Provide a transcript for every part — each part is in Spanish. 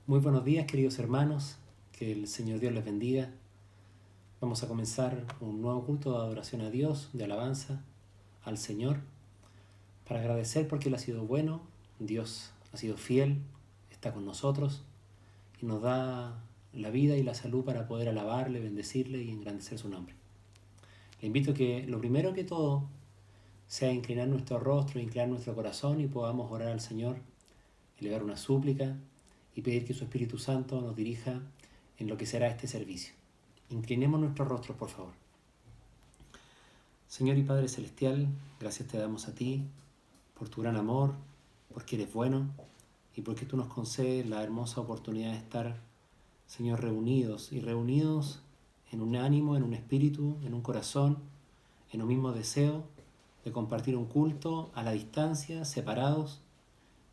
Muy buenos días, queridos hermanos, que el Señor Dios les bendiga. Vamos a comenzar un nuevo culto de adoración a Dios, de alabanza al Señor, para agradecer porque Él ha sido bueno, Dios ha sido fiel, está con nosotros y nos da la vida y la salud para poder alabarle, bendecirle y engrandecer su nombre. Le invito a que lo primero que todo sea inclinar nuestro rostro, inclinar nuestro corazón y podamos orar al Señor, elevar una súplica y pedir que su Espíritu Santo nos dirija en lo que será este servicio. Inclinemos nuestros rostros, por favor. Señor y Padre Celestial, gracias te damos a ti por tu gran amor, porque eres bueno y porque tú nos concedes la hermosa oportunidad de estar, Señor, reunidos en un ánimo, en un espíritu, en un corazón, en un mismo deseo de compartir un culto a la distancia, separados,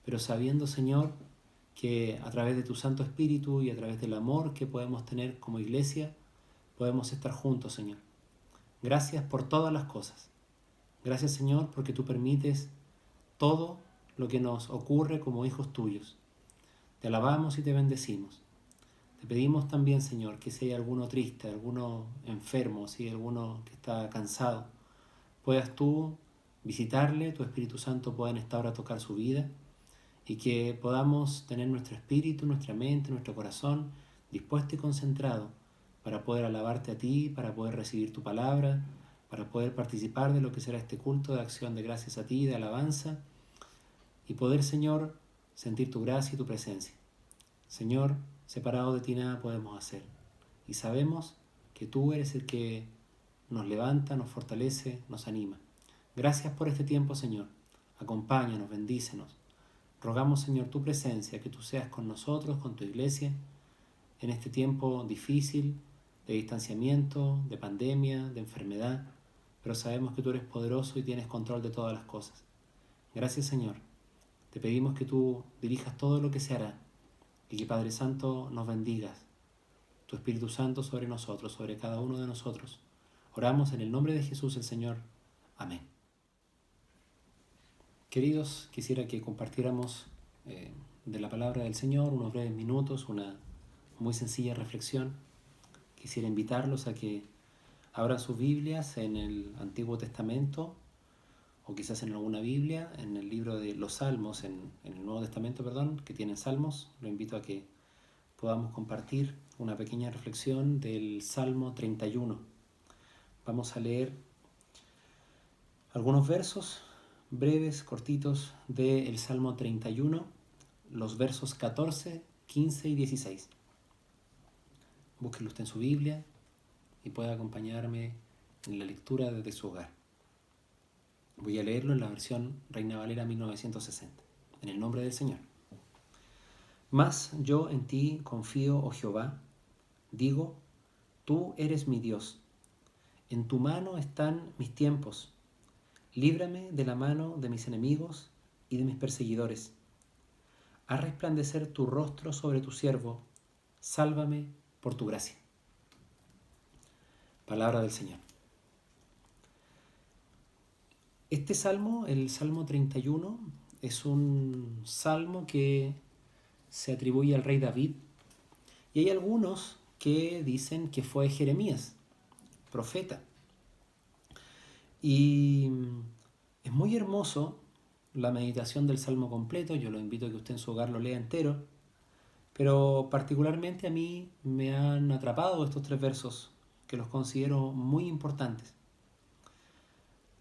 pero sabiendo, Señor, que a través de tu Santo Espíritu y a través del amor que podemos tener como iglesia, podemos estar juntos, Señor. Gracias por todas las cosas. Gracias, Señor, porque tú permites todo lo que nos ocurre como hijos tuyos. Te alabamos y te bendecimos. Te pedimos también, Señor, que si hay alguno triste, alguno enfermo, si hay alguno que está cansado, puedas tú visitarle, tu Espíritu Santo pueda en esta hora tocar su vida y que podamos tener nuestro espíritu, nuestra mente, nuestro corazón dispuesto y concentrado para poder alabarte a ti, para poder recibir tu palabra, para poder participar de lo que será este culto de acción de gracias a ti, de alabanza, y poder, Señor, sentir tu gracia y tu presencia. Señor, separado de ti nada podemos hacer, y sabemos que tú eres el que nos levanta, nos fortalece, nos anima. Gracias por este tiempo, Señor. Acompáñanos, bendícenos. Rogamos, Señor, tu presencia, que tú seas con nosotros, con tu iglesia, en este tiempo difícil, de distanciamiento, de pandemia, de enfermedad, pero sabemos que tú eres poderoso y tienes control de todas las cosas. Gracias, Señor. Te pedimos que tú dirijas todo lo que se hará y que, Padre Santo, nos bendigas, tu Espíritu Santo sobre nosotros, sobre cada uno de nosotros. Oramos en el nombre de Jesús el Señor. Amén. Queridos, quisiera que compartiéramos de la palabra del Señor unos breves minutos, una muy sencilla reflexión. Quisiera invitarlos a que abran sus Biblias en el Antiguo Testamento o quizás en alguna Biblia, en el libro de los Salmos, en el Nuevo Testamento, perdón, que tienen Salmos. Lo invito a que podamos compartir una pequeña reflexión del Salmo 31. Vamos a leer algunos versos breves, cortitos, del Salmo 31, los versos 14, 15 y 16. Búsquenlo usted en su Biblia y puede acompañarme en la lectura desde su hogar. Voy a leerlo en la versión Reina Valera 1960, en el nombre del Señor. Mas yo en ti confío, oh Jehová, digo, tú eres mi Dios. En tu mano están mis tiempos. Líbrame de la mano de mis enemigos y de mis perseguidores. Haz resplandecer tu rostro sobre tu siervo. Sálvame por tu gracia. Palabra del Señor. Este salmo, el Salmo 31, es un salmo que se atribuye al rey David, y hay algunos que dicen que fue Jeremías, profeta. Y es muy hermoso la meditación del salmo completo. Yo lo invito a que usted en su hogar lo lea entero, pero particularmente a mí me han atrapado estos 3 versos que los considero muy importantes.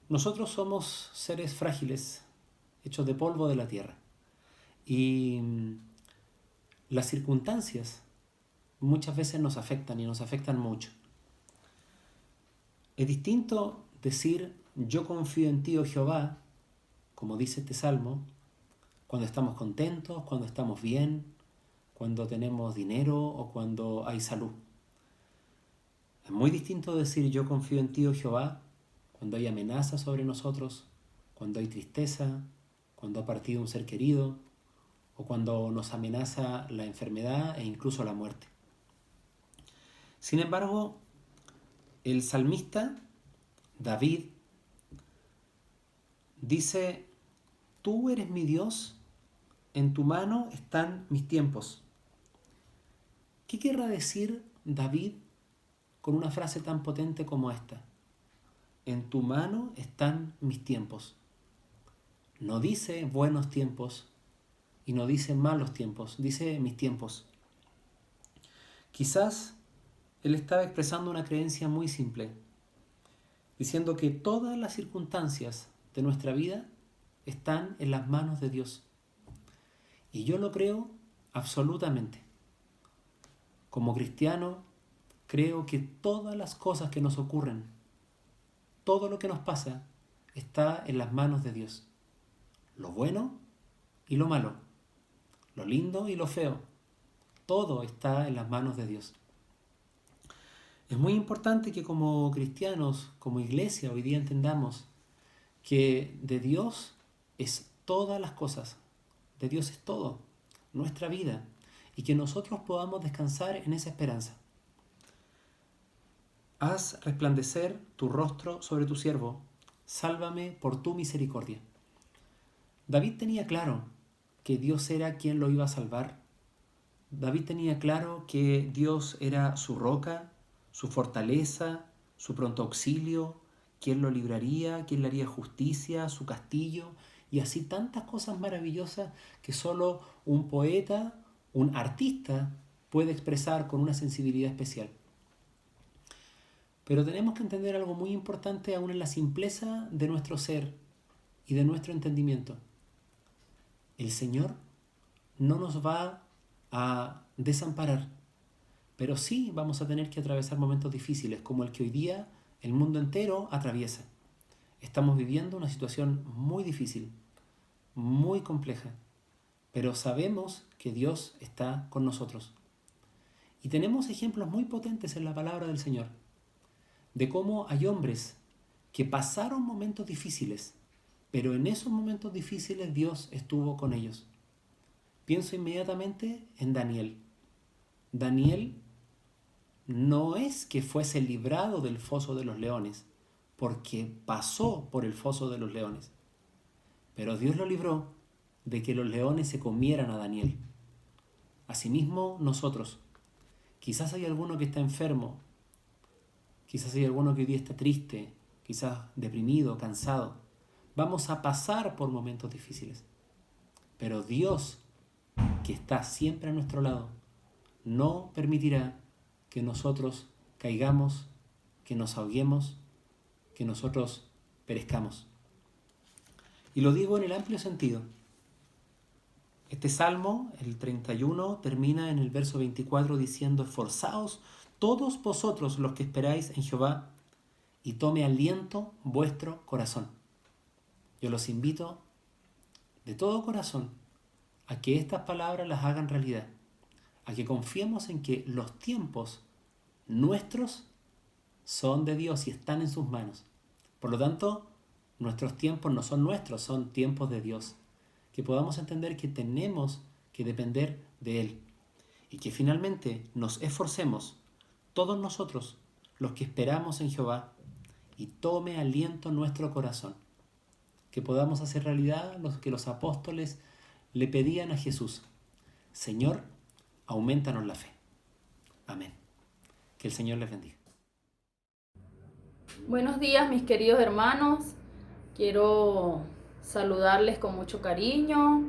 Nosotros somos seres frágiles, hechos de polvo de la tierra, y las circunstancias muchas veces nos afectan y nos afectan mucho. Es distinto decir yo confío en ti, oh Jehová, como dice este salmo, cuando estamos contentos, cuando estamos bien, cuando tenemos dinero o cuando hay salud. Es muy distinto decir yo confío en ti, oh Jehová, cuando hay amenaza sobre nosotros, cuando hay tristeza, cuando ha partido un ser querido o cuando nos amenaza la enfermedad e incluso la muerte. Sin embargo, el salmista David dice, tú eres mi Dios, en tu mano están mis tiempos. ¿Qué querrá decir David con una frase tan potente como esta? En tu mano están mis tiempos. No dice buenos tiempos y no dice malos tiempos, dice mis tiempos. Quizás él estaba expresando una creencia muy simple, diciendo que todas las circunstancias de nuestra vida están en las manos de Dios. Y yo lo creo absolutamente. Como cristiano, creo que todas las cosas que nos ocurren, todo lo que nos pasa, está en las manos de Dios. Lo bueno y lo malo, lo lindo y lo feo, todo está en las manos de Dios. Es muy importante que como cristianos, como iglesia, hoy día entendamos que de Dios es todas las cosas, de Dios es todo, nuestra vida, y que nosotros podamos descansar en esa esperanza. Haz resplandecer tu rostro sobre tu siervo, sálvame por tu misericordia. David tenía claro que Dios era quien lo iba a salvar. David tenía claro que Dios era su roca, su fortaleza, su pronto auxilio, quien lo libraría, quien le haría justicia, su castillo, y así tantas cosas maravillosas que solo un poeta, un artista, puede expresar con una sensibilidad especial. Pero tenemos que entender algo muy importante aún en la simpleza de nuestro ser y de nuestro entendimiento. El Señor no nos va a desamparar, pero sí vamos a tener que atravesar momentos difíciles como el que hoy día el mundo entero atraviesa. Estamos viviendo una situación muy difícil, muy compleja, pero sabemos que Dios está con nosotros. Y tenemos ejemplos muy potentes en la palabra del Señor, de cómo hay hombres que pasaron momentos difíciles, pero en esos momentos difíciles Dios estuvo con ellos. Pienso inmediatamente en Daniel. Daniel no es que fuese librado del foso de los leones, porque pasó por el foso de los leones, pero Dios lo libró de que los leones se comieran a Daniel. Asimismo, nosotros, quizás hay alguno que está enfermo, quizás hay alguno que hoy día está triste, quizás deprimido, cansado. Vamos a pasar por momentos difíciles, pero Dios, que está siempre a nuestro lado, no permitirá que nosotros caigamos, que nos ahoguemos, que nosotros perezcamos. Y lo digo en el amplio sentido. Este salmo, el 31, termina en el verso 24 diciendo: esforzaos todos vosotros los que esperáis en Jehová, y tome aliento vuestro corazón. Yo los invito de todo corazón a que estas palabras las hagan realidad, a que confiemos en que los tiempos nuestros son de Dios y están en sus manos. Por lo tanto, nuestros tiempos no son nuestros, son tiempos de Dios. Que podamos entender que tenemos que depender de Él y que finalmente nos esforcemos, todos nosotros, los que esperamos en Jehová, y tome aliento nuestro corazón. Que podamos hacer realidad lo que los apóstoles le pedían a Jesús: Señor, aumentanos la fe. Amén. Que el Señor les bendiga. Buenos días, mis queridos hermanos. Quiero saludarles con mucho cariño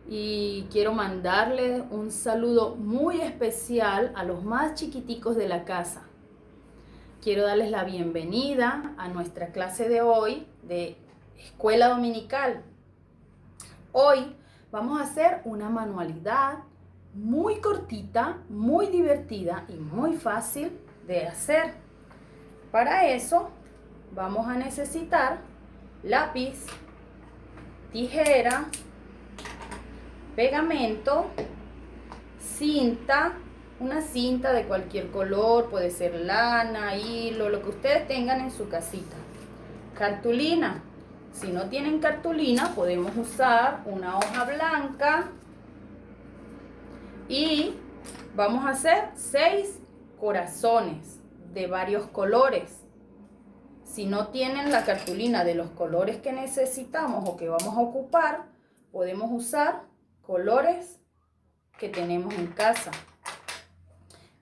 y quiero mandarles un saludo muy especial a los más chiquiticos de la casa. Quiero darles la bienvenida a nuestra clase de hoy de Escuela Dominical. Hoy vamos a hacer una manualidad muy cortita, muy divertida y muy fácil de hacer. Para eso vamos a necesitar lápiz, tijera, pegamento, cinta, una cinta de cualquier color, puede ser lana, hilo, lo que ustedes tengan en su casita. Cartulina. Si no tienen cartulina, podemos usar una hoja blanca y vamos a hacer 6 corazones de varios colores. Si no tienen la cartulina de los colores que necesitamos o que vamos a ocupar, podemos usar colores que tenemos en casa.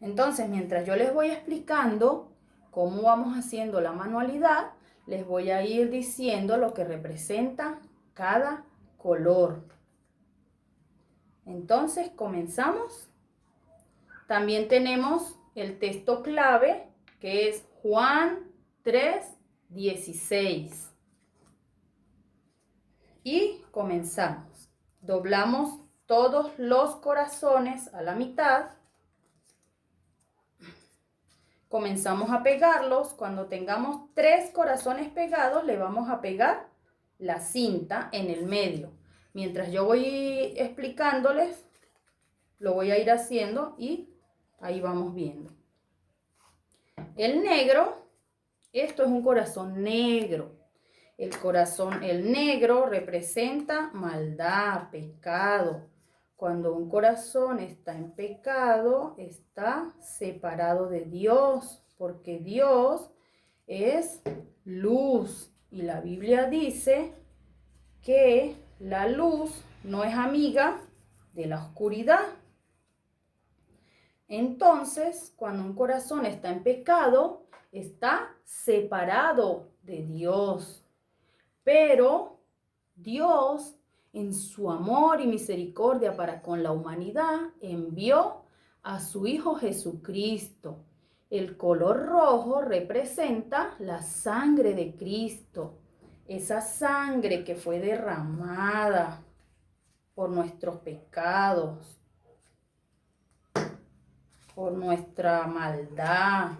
Entonces, mientras yo les voy explicando cómo vamos haciendo la manualidad, les voy a ir diciendo lo que representa cada color. Entonces, comenzamos. También tenemos el texto clave, que es Juan 3:16. Y comenzamos. Doblamos todos los corazones a la mitad. Comenzamos a pegarlos. Cuando tengamos 3 corazones pegados, le vamos a pegar la cinta en el medio. Mientras yo voy explicándoles, lo voy a ir haciendo y ahí vamos viendo. El negro, esto es un corazón negro. El negro representa maldad, pecado. Cuando un corazón está en pecado, está separado de Dios, porque Dios es luz. Y la Biblia dice que la luz no es amiga de la oscuridad. Entonces, cuando un corazón está en pecado, está separado de Dios. Pero Dios, en su amor y misericordia para con la humanidad, envió a su Hijo Jesucristo. El color rojo representa la sangre de Cristo, esa sangre que fue derramada por nuestros pecados, por nuestra maldad.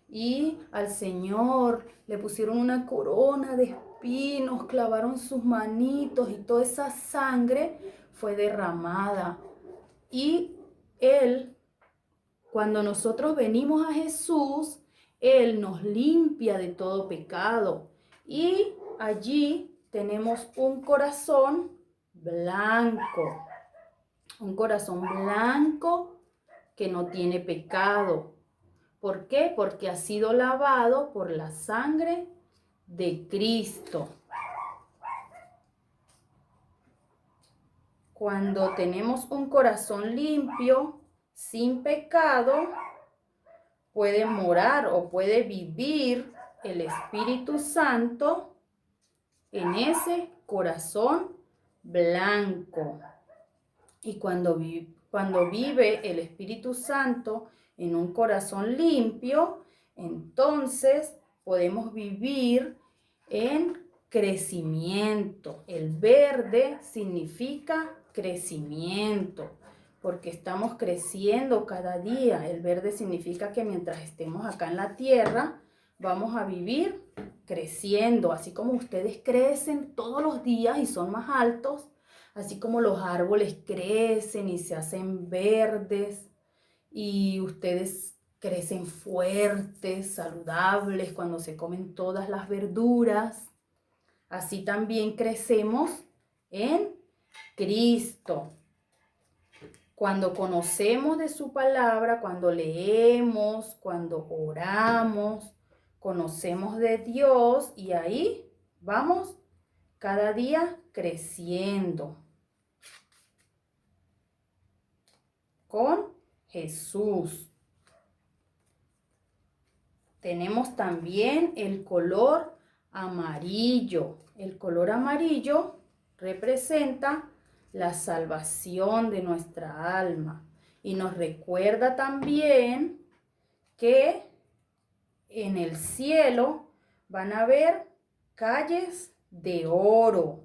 Y al Señor le pusieron una corona de espinos, clavaron sus manitos y toda esa sangre fue derramada. Y Él, cuando nosotros venimos a Jesús, Él nos limpia de todo pecado. Y allí tenemos un corazón blanco. Un corazón blanco que no tiene pecado. ¿Por qué? Porque ha sido lavado por la sangre de Cristo. Cuando tenemos un corazón limpio, sin pecado, puede morar o puede vivir el Espíritu Santo en ese corazón blanco. Y cuando vive el Espíritu Santo en un corazón limpio, entonces podemos vivir en crecimiento. El verde significa crecimiento, porque estamos creciendo cada día. El verde significa que mientras estemos acá en la tierra, vamos a vivir creciendo. Así como ustedes crecen todos los días y son más altos, así como los árboles crecen y se hacen verdes y ustedes crecen fuertes, saludables cuando se comen todas las verduras, así también crecemos en Cristo. Cuando conocemos de su palabra, cuando leemos, cuando oramos, conocemos de Dios y ahí vamos cada día creciendo con Jesús. Tenemos también el color amarillo. El color amarillo representa la salvación de nuestra alma y nos recuerda también que en el cielo van a haber calles de oro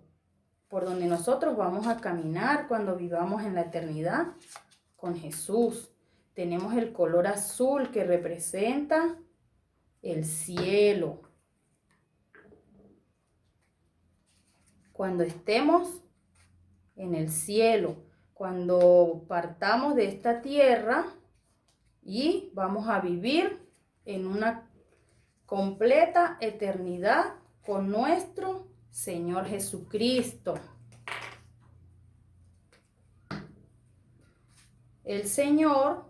por donde nosotros vamos a caminar cuando vivamos en la eternidad con Jesús. Tenemos el color azul que representa el cielo. Cuando estemos en el cielo, cuando partamos de esta tierra y vamos a vivir en una completa eternidad con nuestro Señor Jesucristo. El Señor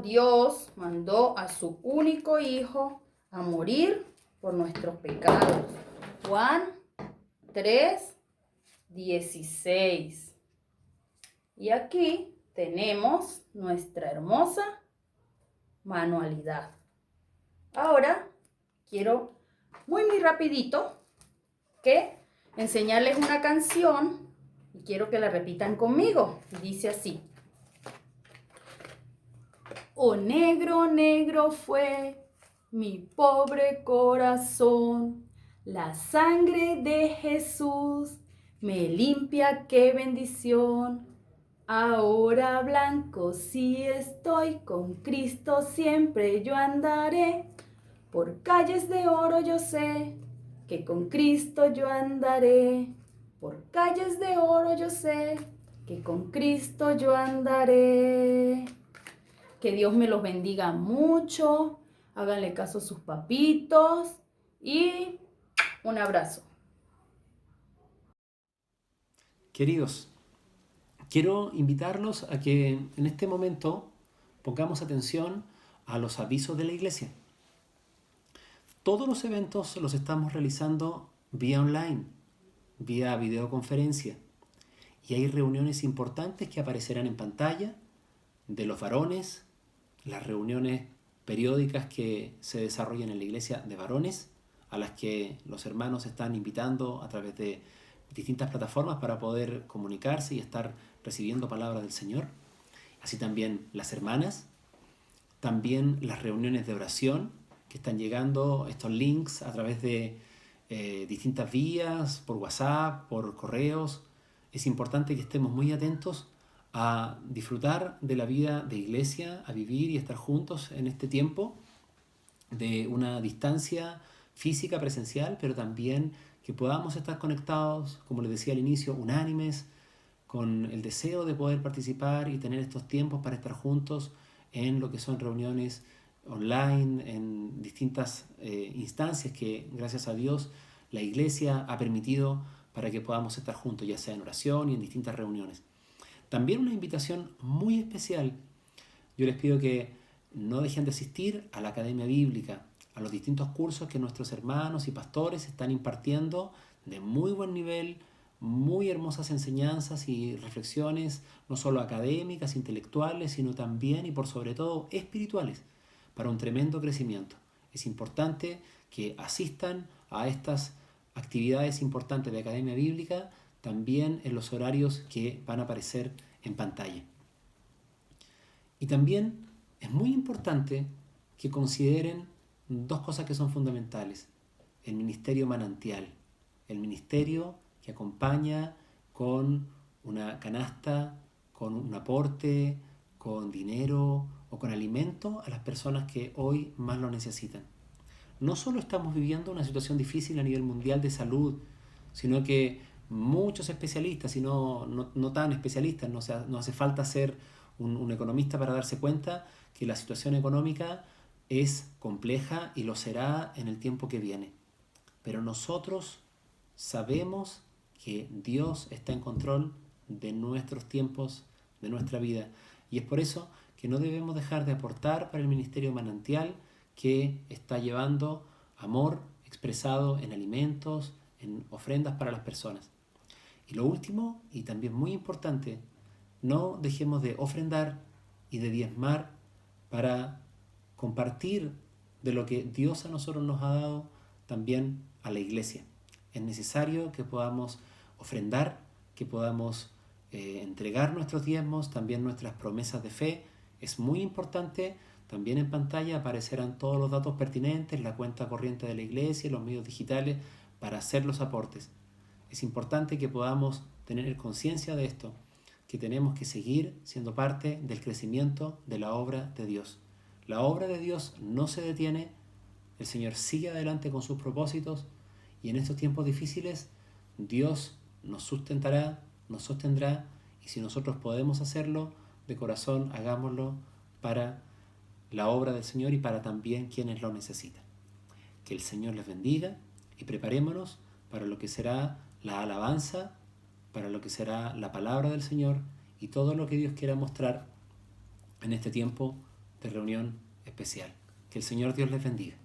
Dios mandó a su único Hijo a morir por nuestros pecados. Juan 3:16. Y aquí tenemos nuestra hermosa manualidad. Ahora quiero muy rapidito que enseñarles una canción y quiero que la repitan conmigo. Dice así: oh, negro, negro fue mi pobre corazón, la sangre de Jesús me limpia, qué bendición. Ahora blanco sí estoy, con Cristo siempre yo andaré. Por calles de oro yo sé que con Cristo yo andaré. Por calles de oro yo sé que con Cristo yo andaré. Que Dios me los bendiga mucho. Háganle caso a sus papitos y un abrazo. Queridos, quiero invitarlos a que en este momento pongamos atención a los avisos de la iglesia. Todos los eventos los estamos realizando vía online, vía videoconferencia. Y hay reuniones importantes que aparecerán en pantalla de los varones, las reuniones periódicas que se desarrollan en la iglesia de varones, a las que los hermanos están invitando a través de distintas plataformas para poder comunicarse y estar recibiendo palabras del Señor. Así también las hermanas, también las reuniones de oración que están llegando, estos links a través de distintas vías, por WhatsApp, por correos. Es importante que estemos muy atentos a disfrutar de la vida de iglesia, a vivir y estar juntos en este tiempo de una distancia física, presencial, pero también que podamos estar conectados, como les decía al inicio, unánimes, con el deseo de poder participar y tener estos tiempos para estar juntos en lo que son reuniones online, en distintas instancias que, gracias a Dios, la iglesia ha permitido para que podamos estar juntos, ya sea en oración y en distintas reuniones. También una invitación muy especial. Yo les pido que no dejen de asistir a la Academia Bíblica, a los distintos cursos que nuestros hermanos y pastores están impartiendo de muy buen nivel, muy hermosas enseñanzas y reflexiones, no solo académicas, intelectuales, sino también y por sobre todo espirituales, para un tremendo crecimiento. Es importante que asistan a estas actividades importantes de Academia Bíblica, también en los horarios que van a aparecer en pantalla. Y también es muy importante que consideren dos cosas que son fundamentales. El ministerio manantial, el ministerio que acompaña con una canasta, con un aporte, con dinero o con alimento a las personas que hoy más lo necesitan. No solo estamos viviendo una situación difícil a nivel mundial de salud, sino que muchos especialistas, y no tan especialistas, no hace falta ser un economista para darse cuenta que la situación económica es compleja y lo será en el tiempo que viene. Pero nosotros sabemos que Dios está en control de nuestros tiempos, de nuestra vida. Y es por eso que no debemos dejar de aportar para el ministerio manantial que está llevando amor expresado en alimentos, en ofrendas para las personas. Y lo último, y también muy importante, no dejemos de ofrendar y de diezmar para compartir de lo que Dios a nosotros nos ha dado también a la iglesia. Es necesario que podamos ofrendar, que podamos entregar nuestros diezmos, también nuestras promesas de fe. Es muy importante. También en pantalla aparecerán todos los datos pertinentes, la cuenta corriente de la iglesia, los medios digitales para hacer los aportes. Es importante que podamos tener conciencia de esto, que tenemos que seguir siendo parte del crecimiento de la obra de Dios. La obra de Dios no se detiene, el Señor sigue adelante con sus propósitos y en estos tiempos difíciles Dios nos sustentará, nos sostendrá y si nosotros podemos hacerlo de corazón, hagámoslo para la obra del Señor y para también quienes lo necesitan. Que el Señor les bendiga y preparémonos para lo que será la alabanza, para lo que será la palabra del Señor y todo lo que Dios quiera mostrar en este tiempo de reunión especial. Que el Señor Dios les bendiga.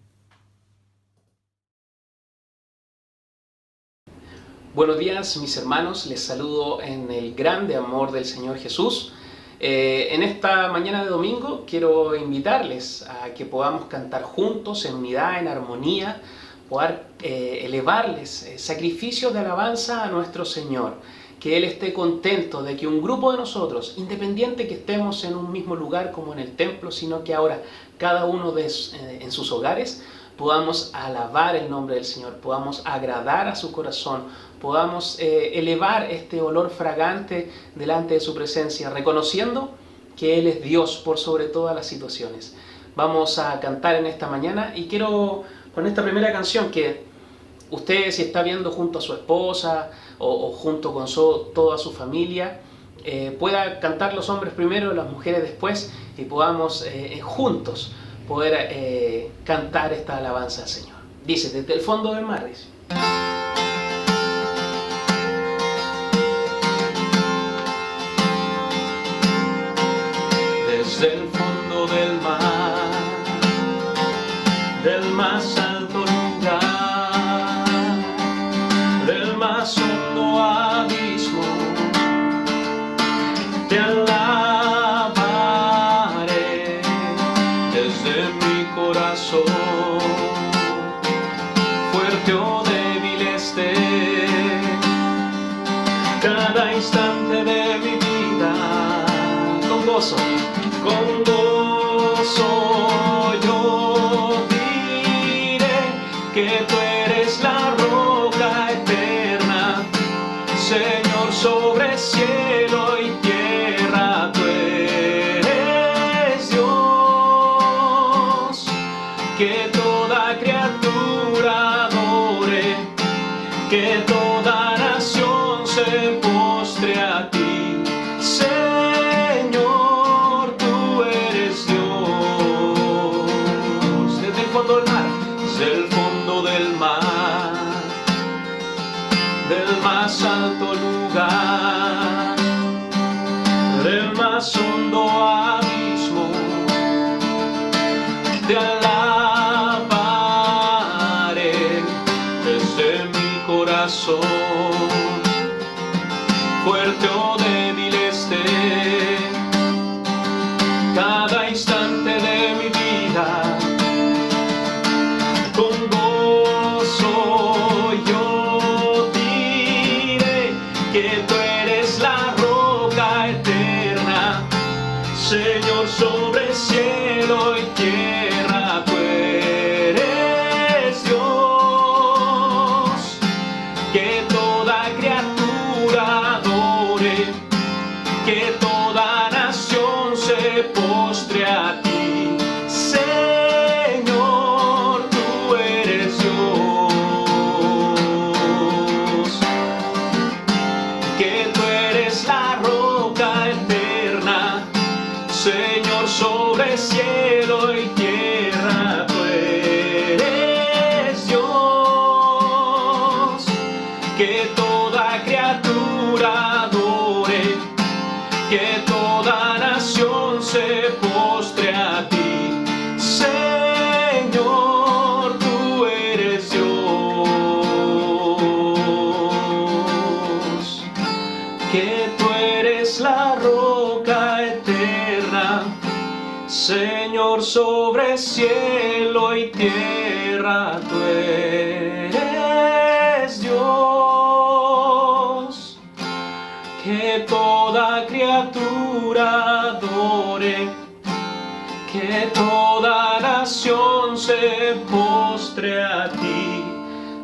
Buenos días mis hermanos, les saludo en el grande amor del Señor Jesús. En esta mañana de domingo quiero invitarles a que podamos cantar juntos en unidad, en armonía, poder elevarles sacrificios de alabanza a nuestro Señor. Que Él esté contento de que un grupo de nosotros, independiente que estemos en un mismo lugar como en el templo, sino que ahora cada uno en sus hogares, podamos alabar el nombre del Señor, podamos agradar a su corazón, podamos elevar este olor fragante delante de su presencia, reconociendo que Él es Dios por sobre todas las situaciones. Vamos a cantar en esta mañana y quiero con esta primera canción que usted, si está viendo junto a su esposa o junto con toda su familia, pueda cantar los hombres primero, las mujeres después, y podamos juntos poder cantar esta alabanza al Señor. Dice, desde el fondo del mar, dice. Desde el fondo del mar, del más alto lugar, del más hondo abismo, te alabaré desde mi corazón, fuerte o débil esté, cada instante de mi vida, con gozo yo diré que tú eres la roca eterna, Señor, sobre cielo y tierra, tú eres Dios, que toda criatura adore, que toda nación se postre a ti, Señor, tú eres Dios. Desde el fondo del mar, desde el fondo del mar, del más alto lugar, del más hondo abismo, te alabaré desde mi corazón, fuerte o débil esté, cada instante de mi vida, con gozo yo diré que tú eres la roca eterna, Señor, sobre cielo y tierra, tú eres Dios, que toda criatura adore, que toda nación se postre a ti, Señor, tú eres Dios, que tú eres la roca eterna, Señor, sobre cielo y tierra, tú eres Dios, que toda criatura adore, que toda nación se postre a ti, Señor, tú eres Dios, que tú eres la roca eterna, Señor, sobre cielo y tierra, tú eres Dios, que toda criatura adore, que toda nación se postre a ti,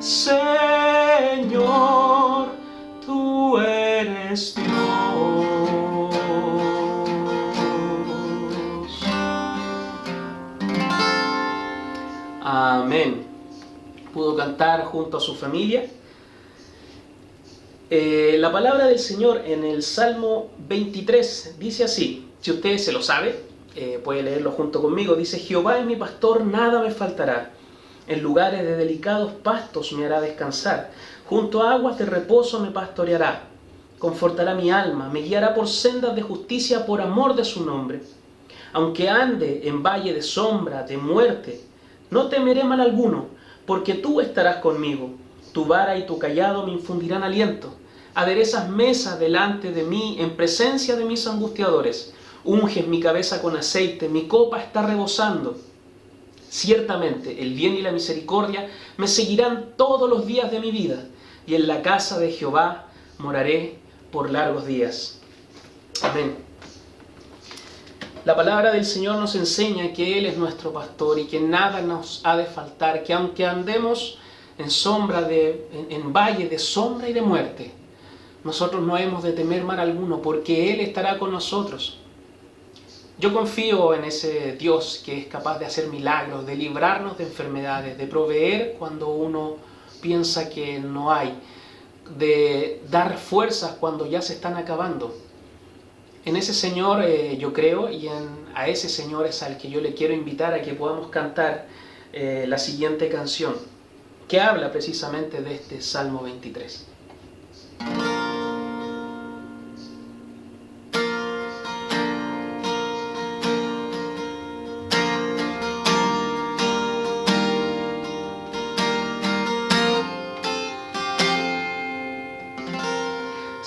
Señor, tú eres Dios. Amén. Pudo cantar junto a su familia. La palabra del Señor en el Salmo 23 dice así, si usted se lo sabe, puede leerlo junto conmigo, dice: Jehová es mi pastor, nada me faltará, en lugares de delicados pastos me hará descansar, junto a aguas de reposo me pastoreará, confortará mi alma, me guiará por sendas de justicia por amor de su nombre. Aunque ande en valle de sombra, de muerte, no temeré mal alguno, porque tú estarás conmigo. Tu vara y tu cayado me infundirán aliento. Aderezas mesa delante de mí en presencia de mis angustiadores. Unges mi cabeza con aceite, mi copa está rebosando. Ciertamente el bien y la misericordia me seguirán todos los días de mi vida, y en la casa de Jehová moraré por largos días. Amén. La palabra del Señor nos enseña que Él es nuestro pastor y que nada nos ha de faltar, que aunque andemos en valle de sombra y de muerte, nosotros no hemos de temer mal alguno, porque Él estará con nosotros. Yo confío en ese Dios que es capaz de hacer milagros, de librarnos de enfermedades, de proveer cuando uno piensa que no hay, de dar fuerzas cuando ya se están acabando. En ese Señor yo creo, y a ese Señor es al que yo le quiero invitar a que podamos cantar la siguiente canción, que habla precisamente de este Salmo 23.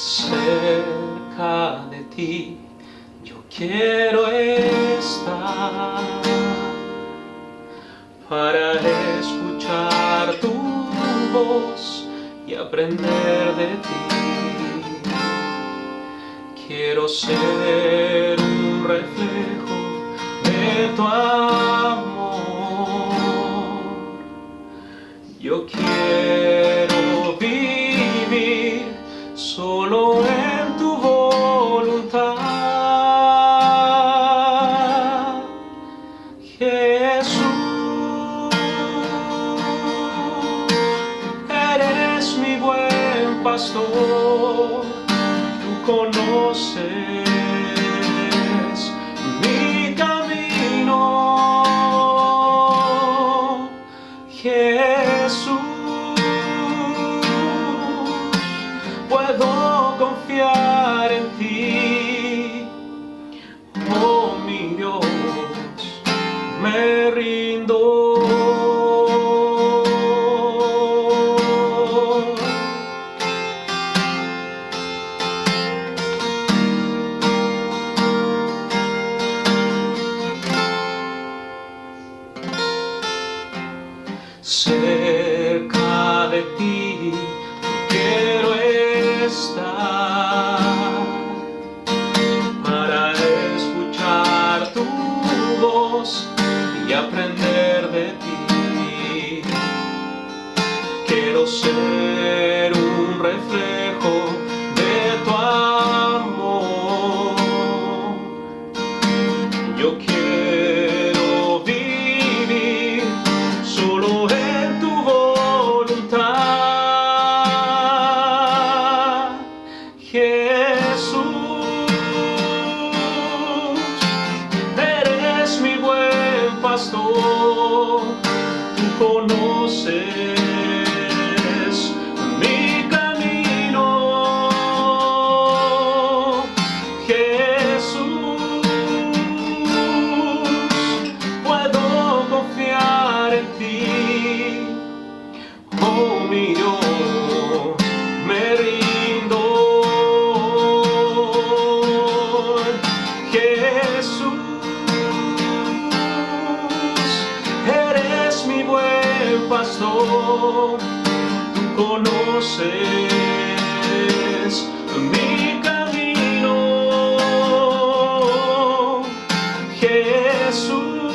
Cerca de ti yo quiero estar para escuchar tu voz y aprender de ti. Quiero ser un reflejo de tu amor. Yo quiero vivir solo en tu voluntad. Jesús, eres mi buen pastor, tú conoces mi camino. Jesús, puedo confiar en ti. Oh mi Dios, me rindo. Cerca de ti quiero estar para escuchar tu voz y aprender de ti. Quiero ser un reflejo de tu amor. Yo quiero vivir solo en tu voluntad. Jesús, eres mi buen pastor, tú conoces mi camino. Jesús, puedo confiar en ti. Oh mi Dios, me rindo. Jesús, eres mi buen pastor, tú conoces mi camino. Jesús,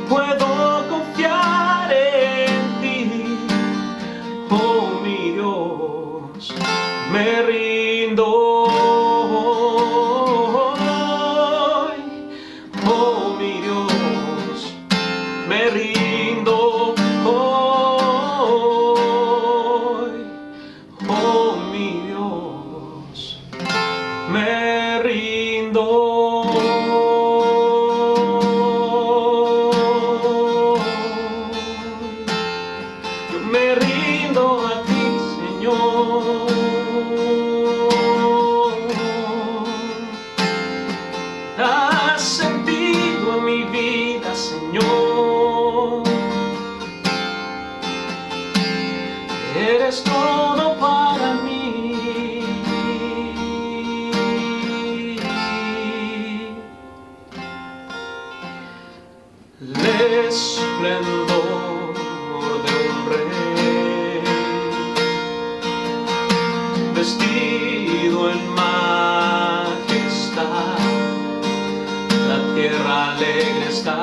puedo confiar en ti. Oh mi Dios, me rindo. Oh mi Dios, me rindo. Oh mi Dios, me rindo. Yo me rindo a ti, Señor. Has sentido mi vida, Señor. Eres todo para mí. esplendor de un rey, vestido en majestad. La tierra alegre está,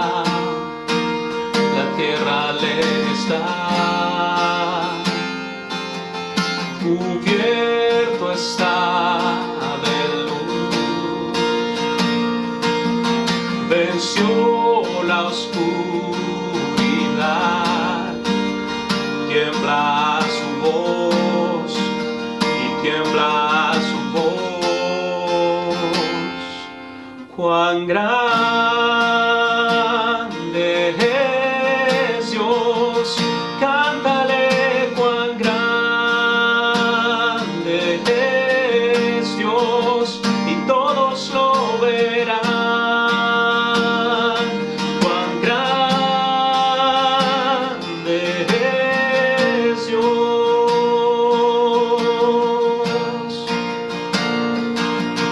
la tierra alegre está. Cubierto está de luz, venció la oscuridad. Tiembla su voz y tiembla su voz. Cuán grande es Dios, cántale cuán grande es Dios, y todos lo verán. Cuán grande es Dios,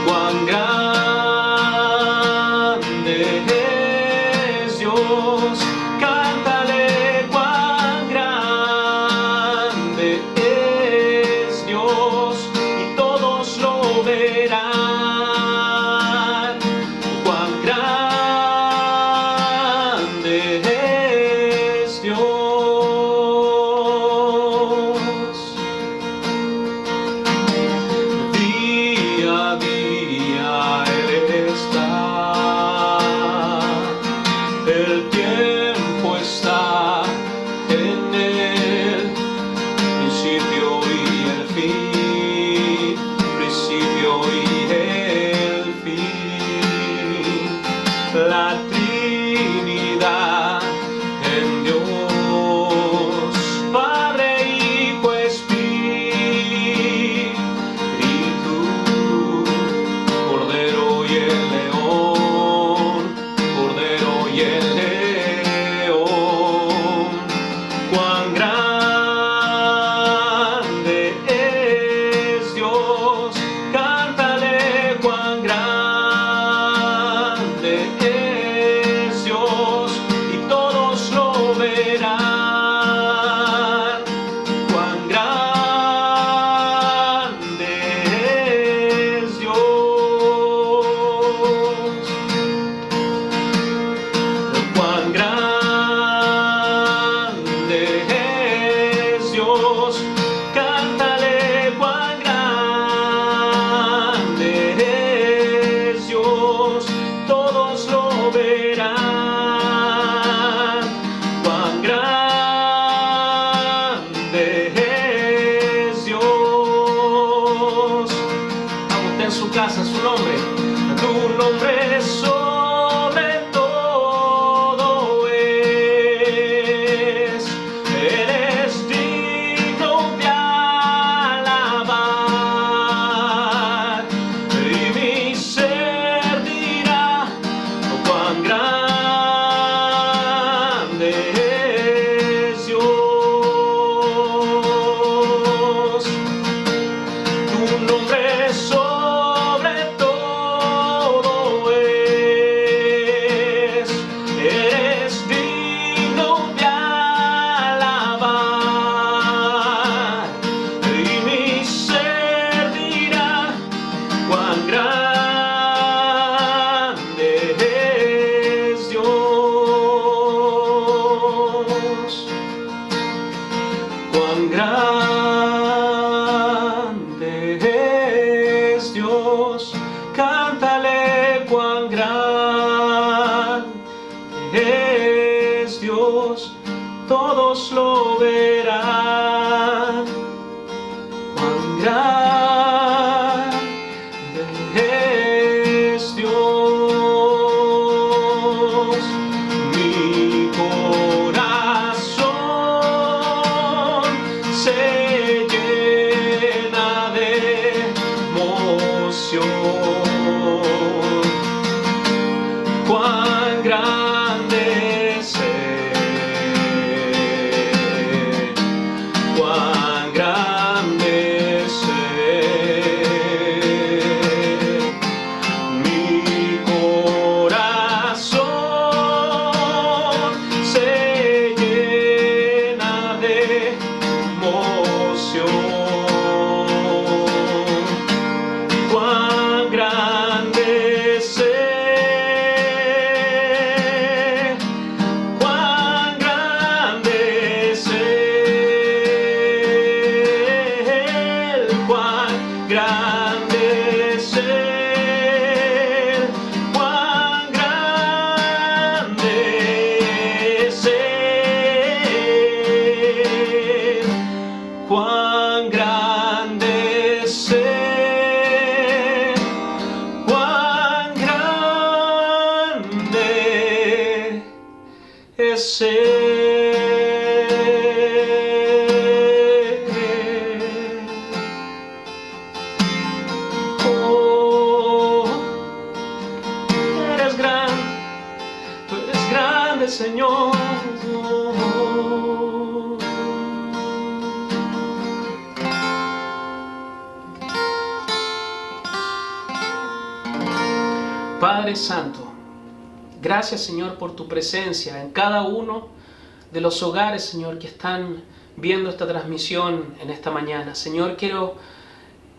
cuán grande es Dios, cántale cuán grande es Dios, y todos lo verán. Cuán grande es Dios. Día a día Él está, el tiempo está en Él, principio y el fin, principio y el fin. La Trinidad en Dios, Padre, Hijo, Espíritu, Cordero y el león, Cordero y el león. Cuán grande es Dios, cántale cuán grande es Dios, y todos lo verán. Cuán grande es Dios, cuán grande es Dios, cántale cuán grande es Dios, todos lo verán. Cuán grande es Dios. Vamos, en su casa su nombre, tu nombre sobre todo es. Él es digno de alabar, y mi ser dirá cuán grande es Dios. Tu nombre sobre todo es. Eres digno de alabar, y mi ser dirá cuán grande es Dios. Cuán grande es Dios, cántale cuán grande es Dios, todos lo verán. Cuán grande es Dios. Mi corazón se llena de emoción. Cuán grande es Él. Oh, tú eres grande, Señor. Padre Santo, gracias, Señor, por tu presencia en cada uno de los hogares, Señor, que están viendo esta transmisión en esta mañana. Señor, quiero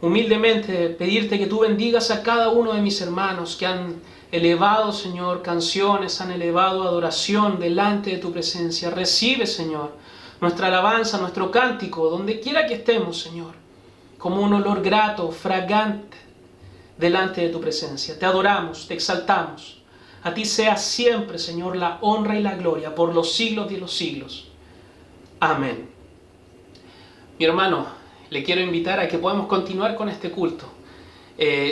humildemente pedirte que tú bendigas a cada uno de mis hermanos que han elevado, Señor, canciones, han elevado adoración delante de tu presencia. Recibe, Señor, nuestra alabanza, nuestro cántico, donde quiera que estemos, Señor, como un olor grato, fragante, delante de tu presencia. Te adoramos, te exaltamos. A ti sea siempre, Señor, la honra y la gloria por los siglos de los siglos. Amén. Mi hermano, le quiero invitar a que podamos continuar con este culto.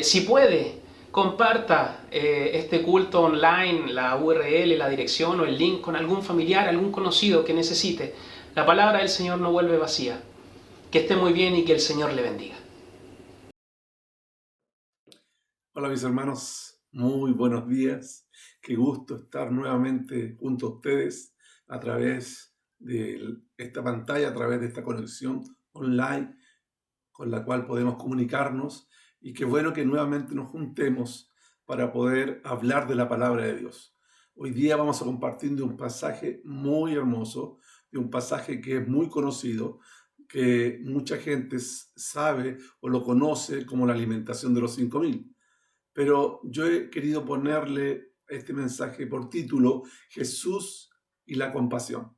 Si puede, comparta este culto online, la URL, la dirección o el link con algún familiar, algún conocido que necesite. La palabra del Señor no vuelve vacía. Que esté muy bien y que el Señor le bendiga. Hola mis hermanos, muy buenos días. Qué gusto estar nuevamente junto a ustedes a través de esta pantalla, a través de esta conexión online con la cual podemos comunicarnos, y qué bueno que nuevamente nos juntemos para poder hablar de la palabra de Dios. Hoy día vamos a compartir de un pasaje muy hermoso, de un pasaje que es muy conocido, que mucha gente sabe o lo conoce como la alimentación de los 5.000. Pero yo he querido ponerle este mensaje por título Jesús y la compasión.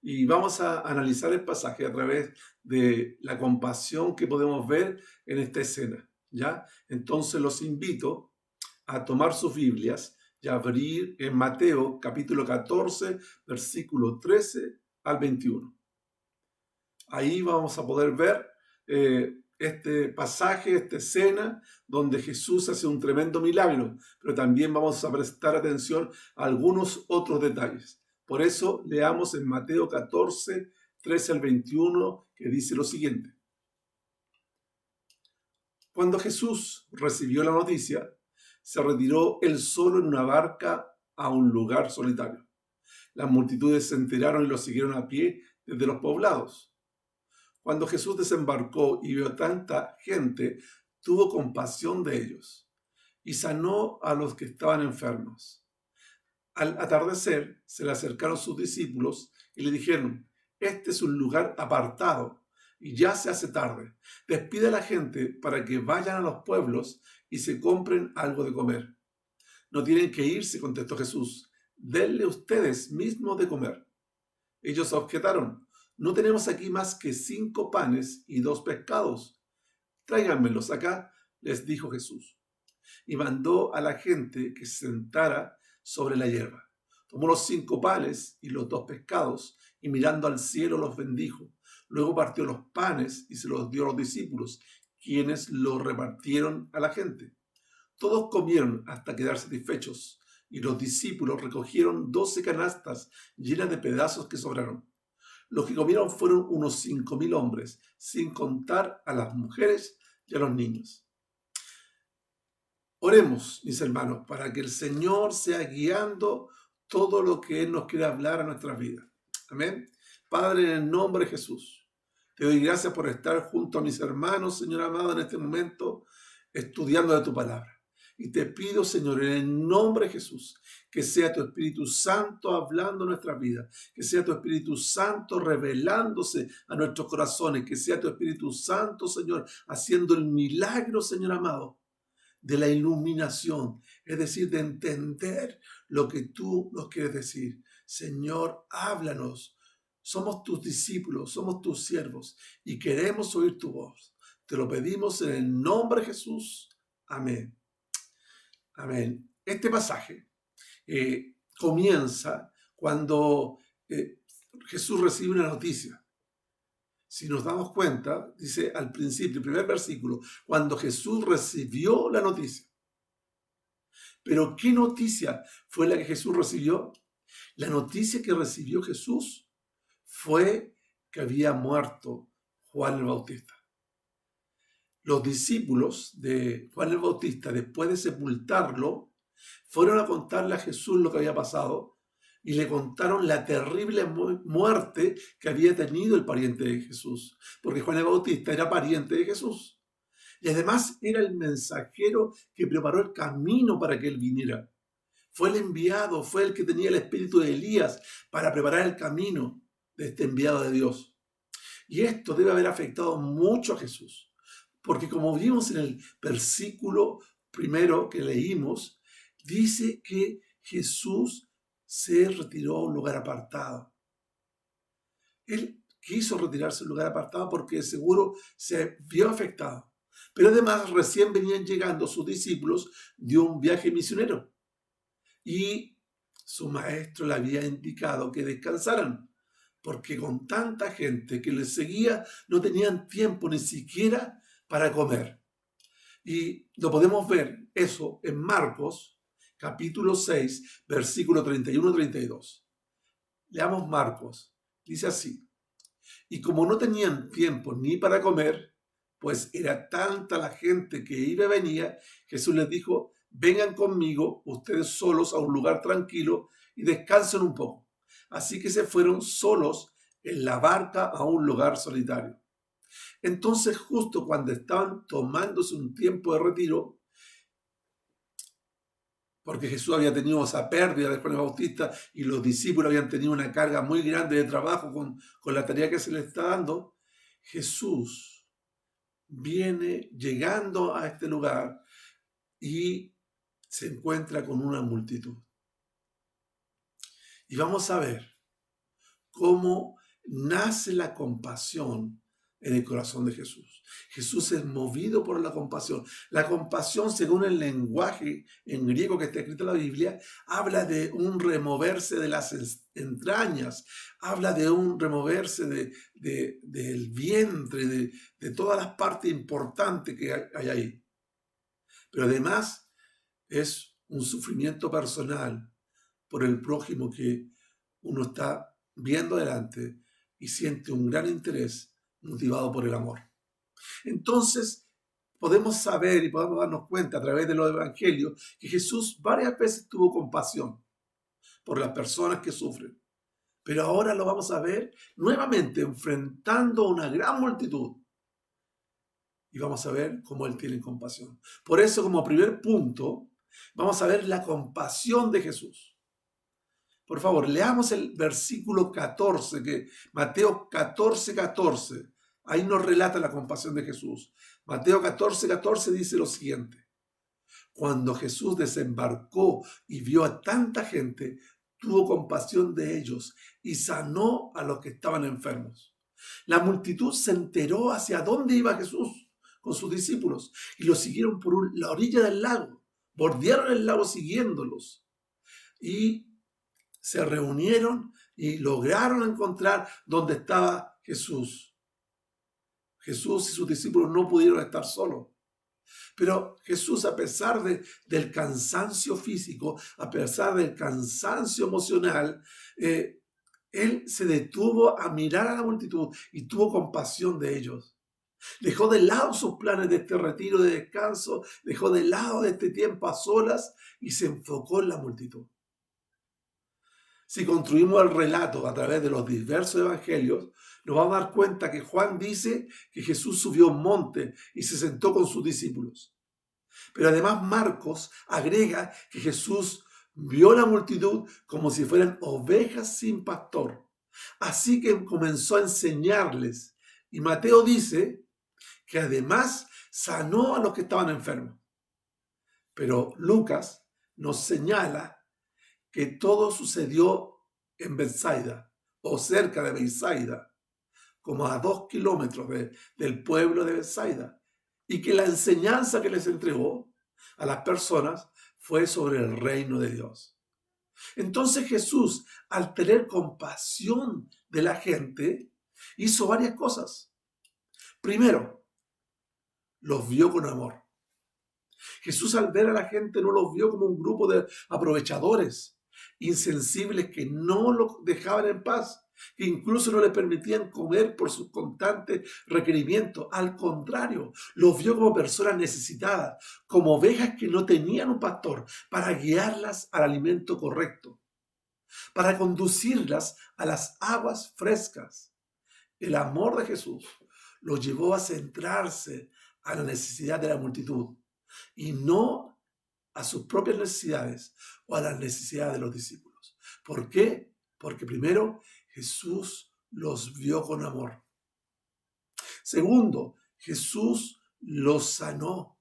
Y vamos a analizar el pasaje a través de la compasión que podemos ver en esta escena, ¿ya? Entonces los invito a tomar sus Biblias y a abrir en Mateo capítulo 14, versículo 13 al 21. Ahí vamos a poder ver este pasaje, esta escena, donde Jesús hace un tremendo milagro, pero también vamos a prestar atención a algunos otros detalles. Por eso leamos en Mateo 14, 13 al 21, que dice lo siguiente. Cuando Jesús recibió la noticia, se retiró él solo en una barca a un lugar solitario. Las multitudes se enteraron y lo siguieron a pie desde los poblados. Cuando Jesús desembarcó y vio tanta gente, tuvo compasión de ellos y sanó a los que estaban enfermos. Al atardecer se le acercaron sus discípulos y le dijeron: este es un lugar apartado y ya se hace tarde. Despide a la gente para que vayan a los pueblos y se compren algo de comer. No tienen que irse, contestó Jesús. Denle ustedes mismos de comer. Ellos objetaron: no tenemos aquí más que 5 panes y 2 pescados. Tráiganmelos acá, les dijo Jesús. Y mandó a la gente que se sentara sobre la hierba. Tomó los 5 panes y los 2 pescados, y mirando al cielo los bendijo. Luego partió los panes y se los dio a los discípulos, quienes los repartieron a la gente. Todos comieron hasta quedar satisfechos, y los discípulos recogieron 12 canastas llenas de pedazos que sobraron. Los que comieron fueron unos 5.000 hombres, sin contar a las mujeres y a los niños. Oremos, mis hermanos, para que el Señor sea guiando todo lo que Él nos quiere hablar a nuestras vidas. Amén. Padre, en el nombre de Jesús, te doy gracias por estar junto a mis hermanos, Señor amado, en este momento, estudiando de tu palabra. Y te pido, Señor, en el nombre de Jesús, que sea tu Espíritu Santo hablando en nuestras vidas, que sea tu Espíritu Santo revelándose a nuestros corazones, que sea tu Espíritu Santo, Señor, haciendo el milagro, Señor amado, de la iluminación, es decir, de entender lo que tú nos quieres decir. Señor, háblanos. Somos tus discípulos, somos tus siervos y queremos oír tu voz. Te lo pedimos en el nombre de Jesús. Amén. Amén. Este pasaje comienza cuando Jesús recibe una noticia. Si nos damos cuenta, dice al principio, el primer versículo, cuando Jesús recibió la noticia. Pero ¿qué noticia fue la que Jesús recibió? La noticia que recibió Jesús fue que había muerto Juan el Bautista. Los discípulos de Juan el Bautista, después de sepultarlo, fueron a contarle a Jesús lo que había pasado y le contaron la terrible muerte que había tenido el pariente de Jesús, porque Juan el Bautista era pariente de Jesús. Y además era el mensajero que preparó el camino para que él viniera. Fue el enviado, fue el que tenía el espíritu de Elías para preparar el camino de este enviado de Dios. Y esto debe haber afectado mucho a Jesús, porque como vimos en el versículo primero que leímos, dice que Jesús se retiró a un lugar apartado. Él quiso retirarse a un lugar apartado porque seguro se vio afectado. Pero además recién venían llegando sus discípulos de un viaje misionero. Y su maestro le había indicado que descansaran, porque con tanta gente que les seguía no tenían tiempo ni siquiera para comer. Y lo podemos ver eso en Marcos, capítulo 6, versículo 31-32. Leamos Marcos. Dice así: y como no tenían tiempo ni para comer, pues era tanta la gente que iba y venía, Jesús les dijo: vengan conmigo ustedes solos a un lugar tranquilo y descansen un poco. Así que se fueron solos en la barca a un lugar solitario. Entonces, justo cuando estaban tomándose un tiempo de retiro, porque Jesús había tenido esa pérdida de Juan el Bautista y los discípulos habían tenido una carga muy grande de trabajo con la tarea que se les está dando, Jesús viene llegando a este lugar y se encuentra con una multitud. Y vamos a ver cómo nace la compasión en el corazón de Jesús. Jesús es movido por la compasión. La compasión, según el lenguaje en griego que está escrito en la Biblia, habla de un removerse de las entrañas, habla de un removerse del vientre, de todas las partes importantes que hay ahí. Pero además es un sufrimiento personal por el prójimo que uno está viendo delante y siente un gran interés motivado por el amor. Entonces, podemos saber y podemos darnos cuenta a través de los evangelios que Jesús varias veces tuvo compasión por las personas que sufren. Pero ahora lo vamos a ver nuevamente enfrentando a una gran multitud. Y vamos a ver cómo Él tiene compasión. Por eso, como primer punto, vamos a ver la compasión de Jesús. Por favor, leamos el versículo 14, Mateo 14. Ahí nos relata la compasión de Jesús. Mateo 14 dice lo siguiente: cuando Jesús desembarcó y vio a tanta gente, tuvo compasión de ellos y sanó a los que estaban enfermos. La multitud se enteró hacia dónde iba Jesús con sus discípulos y los siguieron por la orilla del lago. Bordearon el lago siguiéndolos y se reunieron y lograron encontrar dónde estaba Jesús. Jesús y sus discípulos no pudieron estar solos. Pero Jesús, a pesar del cansancio físico, a pesar del cansancio emocional, Él se detuvo a mirar a la multitud y tuvo compasión de ellos. Dejó de lado sus planes de este retiro de descanso, dejó de lado este tiempo a solas y se enfocó en la multitud. Si construimos el relato a través de los diversos evangelios, nos vamos a dar cuenta que Juan dice que Jesús subió a un monte y se sentó con sus discípulos. Pero además Marcos agrega que Jesús vio la multitud como si fueran ovejas sin pastor. Así que comenzó a enseñarles. Y Mateo dice que además sanó a los que estaban enfermos. Pero Lucas nos señala que todo sucedió en Betsaida o cerca de Betsaida, como a 2 kilómetros del pueblo de Betsaida, y que la enseñanza que les entregó a las personas fue sobre el reino de Dios. Entonces Jesús, al tener compasión de la gente, hizo varias cosas. Primero, los vio con amor. Jesús, al ver a la gente, no los vio como un grupo de aprovechadores. insensibles que no lo dejaban en paz, que incluso no le permitían comer por sus constantes requerimientos. Al contrario, los vio como personas necesitadas, como ovejas que no tenían un pastor para guiarlas al alimento correcto, para conducirlas a las aguas frescas. El amor de Jesús lo llevó a centrarse a la necesidad de la multitud y no a sus propias necesidades o a las necesidades de los discípulos. ¿Por qué? Porque primero, Jesús los vio con amor. Segundo, Jesús los sanó.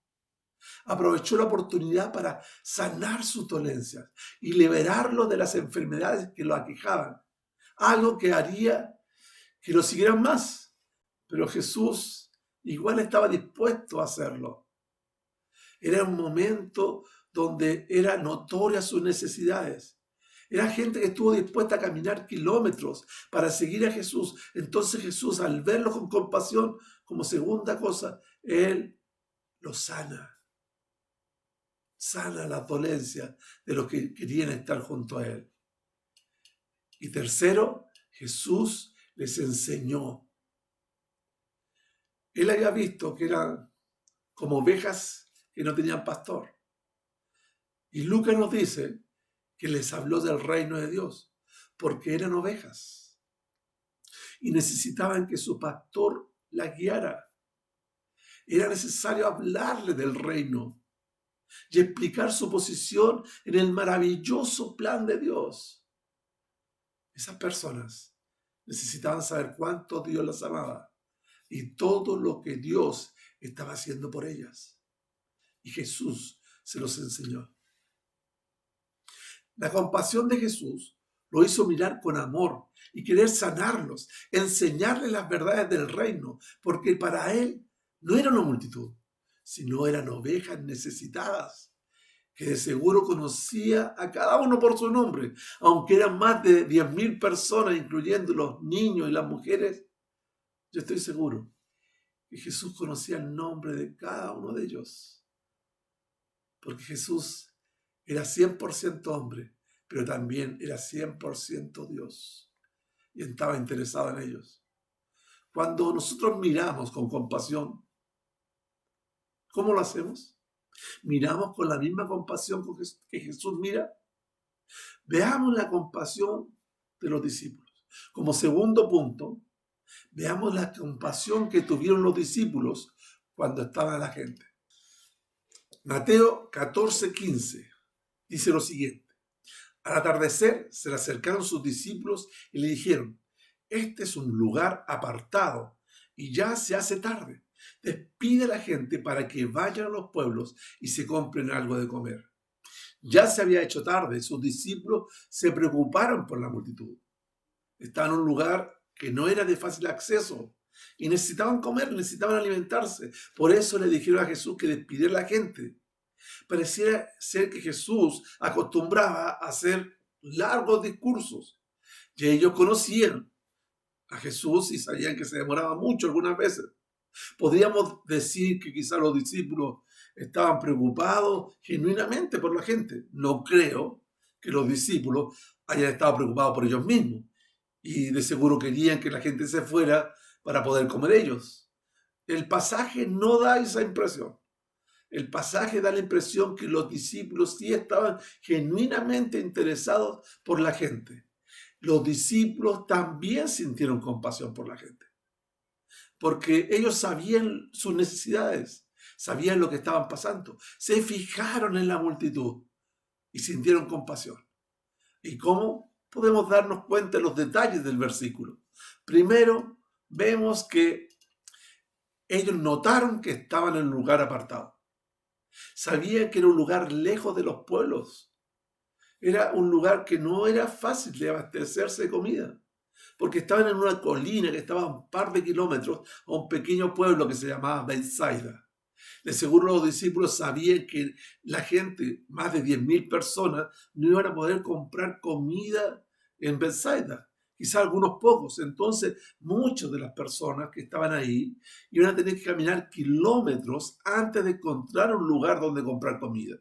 Aprovechó la oportunidad para sanar sus dolencias y liberarlos de las enfermedades que lo aquejaban. Algo que haría que lo siguieran más. Pero Jesús igual estaba dispuesto a hacerlo. Era un momento donde eran notorias sus necesidades. Era gente que estuvo dispuesta a caminar kilómetros para seguir a Jesús. Entonces Jesús, al verlo con compasión, como segunda cosa, Él los sana. Sana las dolencias de los que querían estar junto a Él. Y tercero, Jesús les enseñó. Él había visto que eran como ovejas que no tenían pastor. Y Lucas nos dice que les habló del reino de Dios, porque eran ovejas y necesitaban que su pastor las guiara. Era necesario hablarle del reino y explicar su posición en el maravilloso plan de Dios. Esas personas necesitaban saber cuánto Dios las amaba y todo lo que Dios estaba haciendo por ellas. Y Jesús se los enseñó. La compasión de Jesús lo hizo mirar con amor y querer sanarlos, enseñarles las verdades del reino, porque para Él no era una multitud, sino eran ovejas necesitadas, que de seguro conocía a cada uno por su nombre, aunque eran más de 10.000 personas, incluyendo los niños y las mujeres. Yo estoy seguro que Jesús conocía el nombre de cada uno de ellos, porque Jesús era 100% hombre, pero también era 100% Dios y estaba interesado en ellos. Cuando nosotros miramos con compasión, ¿cómo lo hacemos? ¿Miramos con la misma compasión que Jesús mira? Veamos la compasión de los discípulos. Como segundo punto, veamos la compasión que tuvieron los discípulos cuando estaba la gente. Mateo 14:15 dice lo siguiente: al atardecer se le acercaron sus discípulos y le dijeron: este es un lugar apartado y ya se hace tarde. Despide a la gente para que vayan a los pueblos y se compren algo de comer. Ya se había hecho tarde y sus discípulos se preocuparon por la multitud. Estaban en un lugar que no era de fácil acceso y necesitaban comer, necesitaban alimentarse. Por eso le dijeron a Jesús que despidiera a la gente. Pareciera ser que Jesús acostumbraba a hacer largos discursos y ellos conocían a Jesús y sabían que se demoraba mucho algunas veces. Podríamos decir que quizás los discípulos estaban preocupados genuinamente por la gente. No creo que los discípulos hayan estado preocupados por ellos mismos y de seguro querían que la gente se fuera para poder comer ellos. El pasaje no da esa impresión. El pasaje da la impresión que los discípulos sí estaban genuinamente interesados por la gente. Los discípulos también sintieron compasión por la gente, porque ellos sabían sus necesidades, sabían lo que estaban pasando, se fijaron en la multitud y sintieron compasión. ¿Y cómo podemos darnos cuenta de los detalles del versículo? Primero, vemos que ellos notaron que estaban en un lugar apartado. Sabían que era un lugar lejos de los pueblos. Era un lugar que no era fácil de abastecerse de comida, porque estaban en una colina que estaba a un par de kilómetros a un pequeño pueblo que se llamaba Betsaida. De seguro los discípulos sabían que la gente, más de 10.000 personas, no iban a poder comprar comida en Betsaida. Quizá algunos pocos. Entonces, muchas de las personas que estaban ahí iban a tener que caminar kilómetros antes de encontrar un lugar donde comprar comida.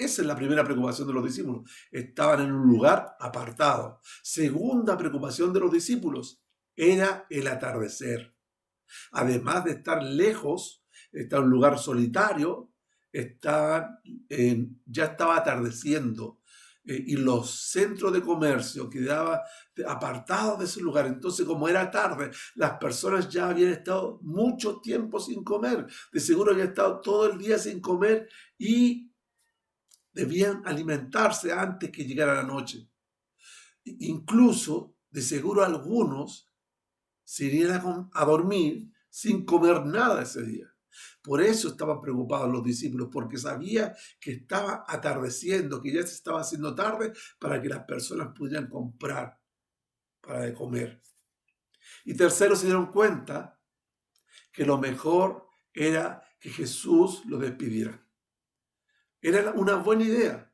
Esa es la primera preocupación de los discípulos. Estaban en un lugar apartado. Segunda preocupación de los discípulos era el atardecer. Además de estar lejos, estar en un lugar solitario, ya estaba atardeciendo. Y los centros de comercio quedaban apartados de ese lugar. Entonces, como era tarde, las personas ya habían estado mucho tiempo sin comer. De seguro habían estado todo el día sin comer y debían alimentarse antes que llegara la noche. Incluso, de seguro, algunos se irían a dormir sin comer nada ese día. Por eso estaban preocupados los discípulos, porque sabían que estaba atardeciendo, que ya se estaba haciendo tarde para que las personas pudieran comprar para comer. Y tercero, se dieron cuenta que lo mejor era que Jesús los despidiera. Era una buena idea.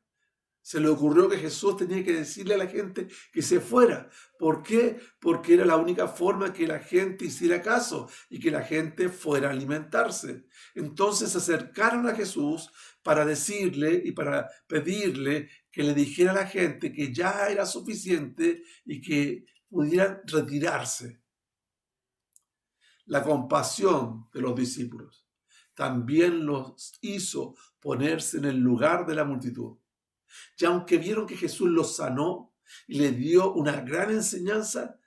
Se le ocurrió que Jesús tenía que decirle a la gente que se fuera. ¿Por qué? Porque era la única forma que la gente hiciera caso y que la gente fuera a alimentarse. Entonces se acercaron a Jesús para decirle y para pedirle que le dijera a la gente que ya era suficiente y que pudieran retirarse. La compasión de los discípulos también los hizo ponerse en el lugar de la multitud. Y aunque vieron que Jesús los sanó y les dio una gran enseñanza,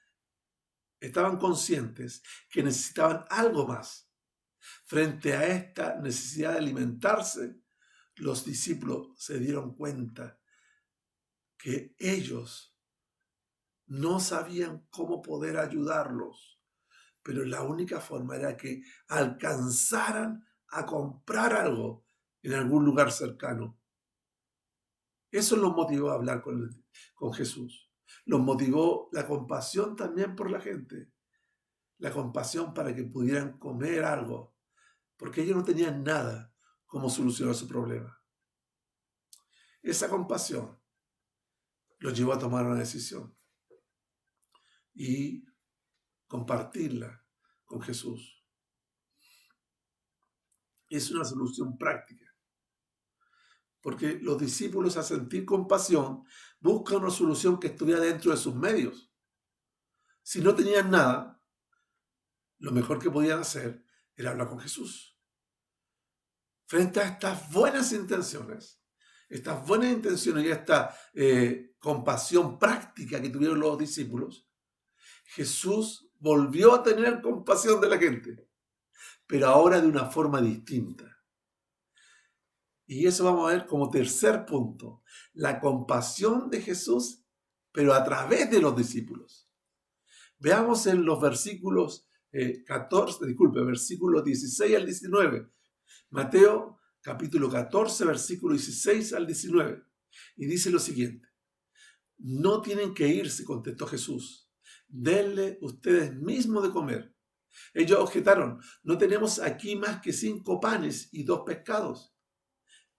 estaban conscientes que necesitaban algo más. Frente a esta necesidad de alimentarse, los discípulos se dieron cuenta que ellos no sabían cómo poder ayudarlos, pero la única forma era que alcanzaran a comprar algo en algún lugar cercano. Eso los motivó a hablar con Jesús. Los motivó la compasión también por la gente. La compasión para que pudieran comer algo. Porque ellos no tenían nada como solucionar su problema. Esa compasión los llevó a tomar una decisión. Y compartirla con Jesús. Es una solución práctica. Porque los discípulos, al sentir compasión, buscan una solución que estuviera dentro de sus medios. Si no tenían nada, lo mejor que podían hacer era hablar con Jesús. Frente a estas buenas intenciones y esta compasión práctica que tuvieron los discípulos, Jesús volvió a tener compasión de la gente, pero ahora de una forma distinta. Y eso vamos a ver como tercer punto, la compasión de Jesús, pero a través de los discípulos. Veamos en los versículos versículos 16 al 19. Mateo capítulo 14, versículo 16 al 19. Y dice lo siguiente: no tienen que irse, contestó Jesús. Denle ustedes mismos de comer. Ellos objetaron: no tenemos aquí más que 5 panes y 2 pescados.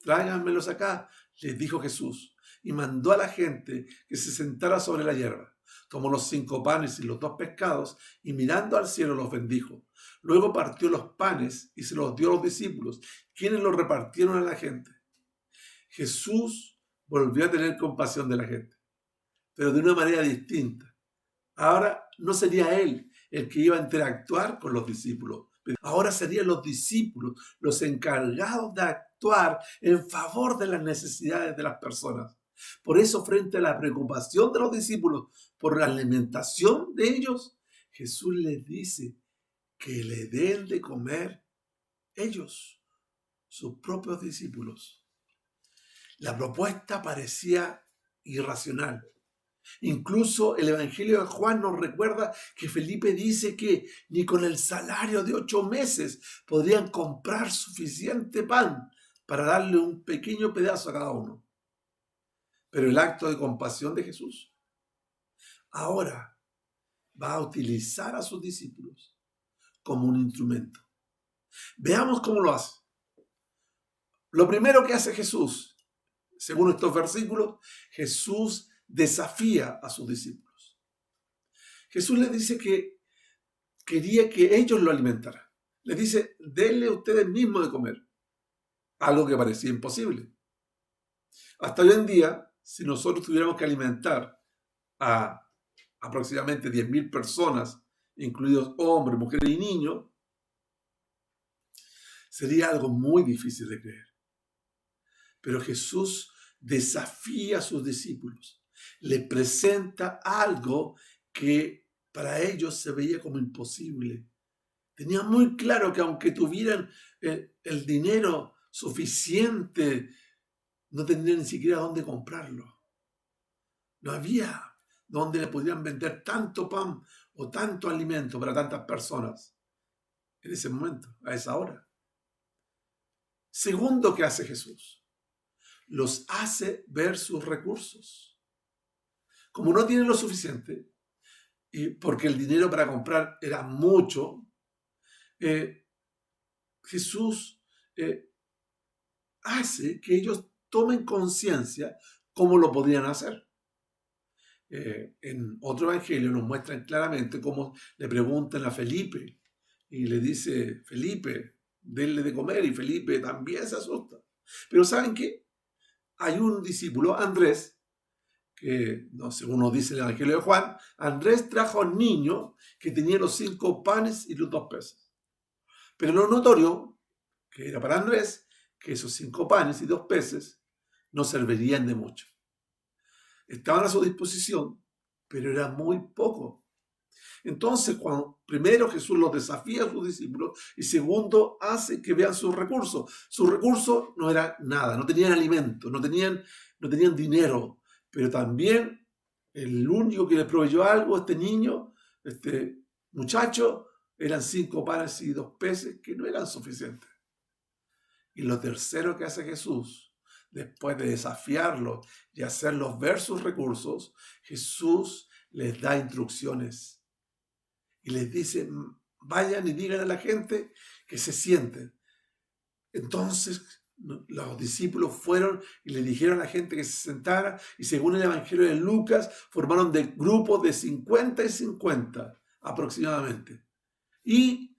Tráiganmelos acá, les dijo Jesús, y mandó a la gente que se sentara sobre la hierba. Tomó los 5 panes y los 2 pescados, y mirando al cielo los bendijo. Luego partió los panes y se los dio a los discípulos, quienes los repartieron a la gente. Jesús volvió a tener compasión de la gente, pero de una manera distinta. Ahora no sería él el que iba a interactuar con los discípulos. Ahora serían los discípulos los encargados de actuar en favor de las necesidades de las personas. Por eso, frente a la preocupación de los discípulos por la alimentación de ellos, Jesús les dice que le den de comer ellos, sus propios discípulos. La propuesta parecía irracional. Incluso el Evangelio de Juan nos recuerda que Felipe dice que ni con el salario de 8 meses podrían comprar suficiente pan para darle un pequeño pedazo a cada uno. Pero el acto de compasión de Jesús ahora va a utilizar a sus discípulos como un instrumento. Veamos cómo lo hace. Lo primero que hace Jesús, según estos versículos, Jesús desafía a sus discípulos. Jesús les dice que quería que ellos lo alimentaran. Les dice: denle ustedes mismos de comer. Algo que parecía imposible. Hasta hoy en día, si nosotros tuviéramos que alimentar a aproximadamente 10.000 personas, incluidos hombres, mujeres y niños, sería algo muy difícil de creer. Pero Jesús desafía a sus discípulos, le presenta algo que para ellos se veía como imposible. Tenían muy claro que aunque tuvieran el dinero suficiente, no tendrían ni siquiera dónde comprarlo. No había donde le pudieran vender tanto pan o tanto alimento para tantas personas en ese momento, a esa hora. Segundo, ¿qué hace Jesús? Los hace ver sus recursos. Como no tienen lo suficiente, y porque el dinero para comprar era mucho, Jesús hace que ellos tomen conciencia cómo lo podrían hacer. En otro evangelio nos muestran claramente cómo le preguntan a Felipe y le dice, Felipe, denle de comer, y Felipe también se asusta. Pero ¿saben qué? Hay un discípulo, Andrés, que no, según nos dice el evangelio de Juan, Andrés trajo a un niño que tenía los 5 panes y los 2 peces. Pero lo notorio, que era para Andrés, que esos 5 panes y 2 peces no servirían de mucho. Estaban a su disposición, pero era muy poco. Entonces, primero Jesús los desafía a sus discípulos y segundo hace que vean sus recursos. Sus recursos no eran nada, no tenían alimento, no tenían dinero, pero también el único que les proveyó algo, este niño, este muchacho, eran 5 panes y 2 peces que no eran suficientes. Y lo tercero que hace Jesús, después de desafiarlos y hacerlos ver sus recursos, Jesús les da instrucciones y les dice, vayan y digan a la gente que se sienten. Entonces los discípulos fueron y le dijeron a la gente que se sentara, y según el evangelio de Lucas, formaron grupos de 50 y 50 aproximadamente. Y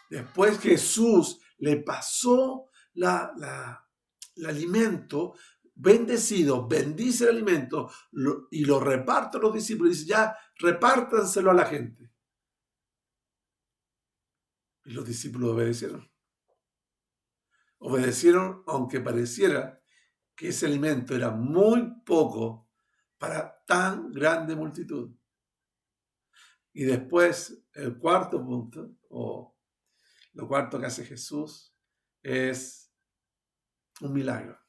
después Jesús le pasó el alimento bendecido, bendice el alimento y lo reparte a los discípulos y dice, ya, repártanselo a la gente. Y los discípulos obedecieron. Obedecieron aunque pareciera que ese alimento era muy poco para tan grande multitud. Y después, el cuarto punto, o lo cuarto que hace Jesús, es un milagro.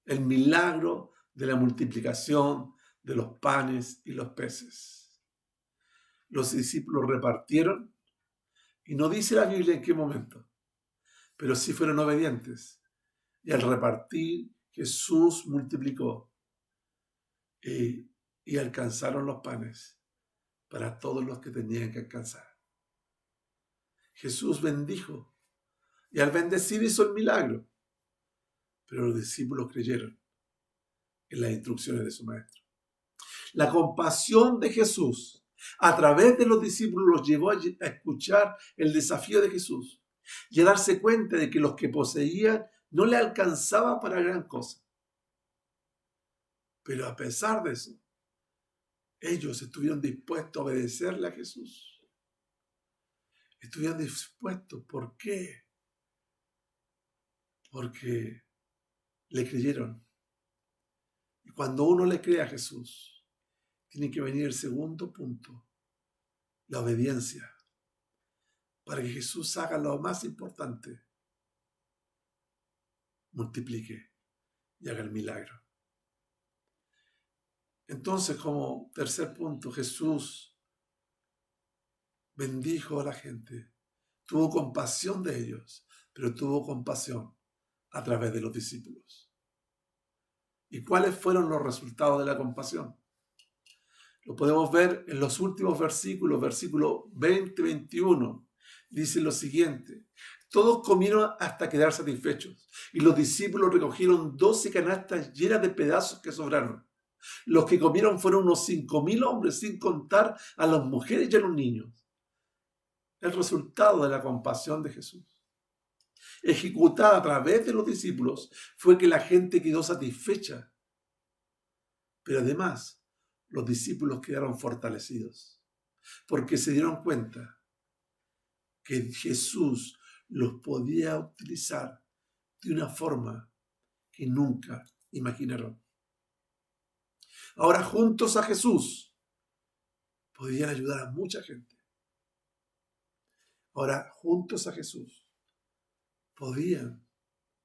El milagro de la multiplicación de los panes y los peces. Los discípulos repartieron, y no dice la Biblia en qué momento, pero sí fueron obedientes. Y al repartir, Jesús multiplicó y alcanzaron los panes para todos los que tenían que alcanzar. Jesús bendijo y al bendecir hizo el milagro, pero los discípulos creyeron en las instrucciones de su maestro. La compasión de Jesús a través de los discípulos los llevó a escuchar el desafío de Jesús y a darse cuenta de que los que poseían no le alcanzaba para gran cosa. Pero a pesar de eso, ellos estuvieron dispuestos a obedecerle a Jesús. Estuvieron dispuestos. ¿Por qué? Porque le creyeron. Y cuando uno le cree a Jesús, tiene que venir el segundo punto, la obediencia, para que Jesús haga lo más importante, multiplique y haga el milagro. Entonces, como tercer punto, Jesús bendijo a la gente, tuvo compasión de ellos, pero tuvo compasión a través de los discípulos. ¿Y cuáles fueron los resultados de la compasión? Lo podemos ver en los últimos versículos, versículos 20-21. Dice lo siguiente: todos comieron hasta quedar satisfechos, y los discípulos recogieron 12 canastas llenas de pedazos que sobraron. Los que comieron fueron unos 5.000 hombres, sin contar a las mujeres y a los niños. El resultado de la compasión de Jesús. ejecutada a través de los discípulos fue que la gente quedó satisfecha. Pero además, los discípulos quedaron fortalecidos porque se dieron cuenta que Jesús los podía utilizar de una forma que nunca imaginaron. Ahora, juntos a Jesús, podían ayudar a mucha gente. Ahora, juntos a Jesús, podían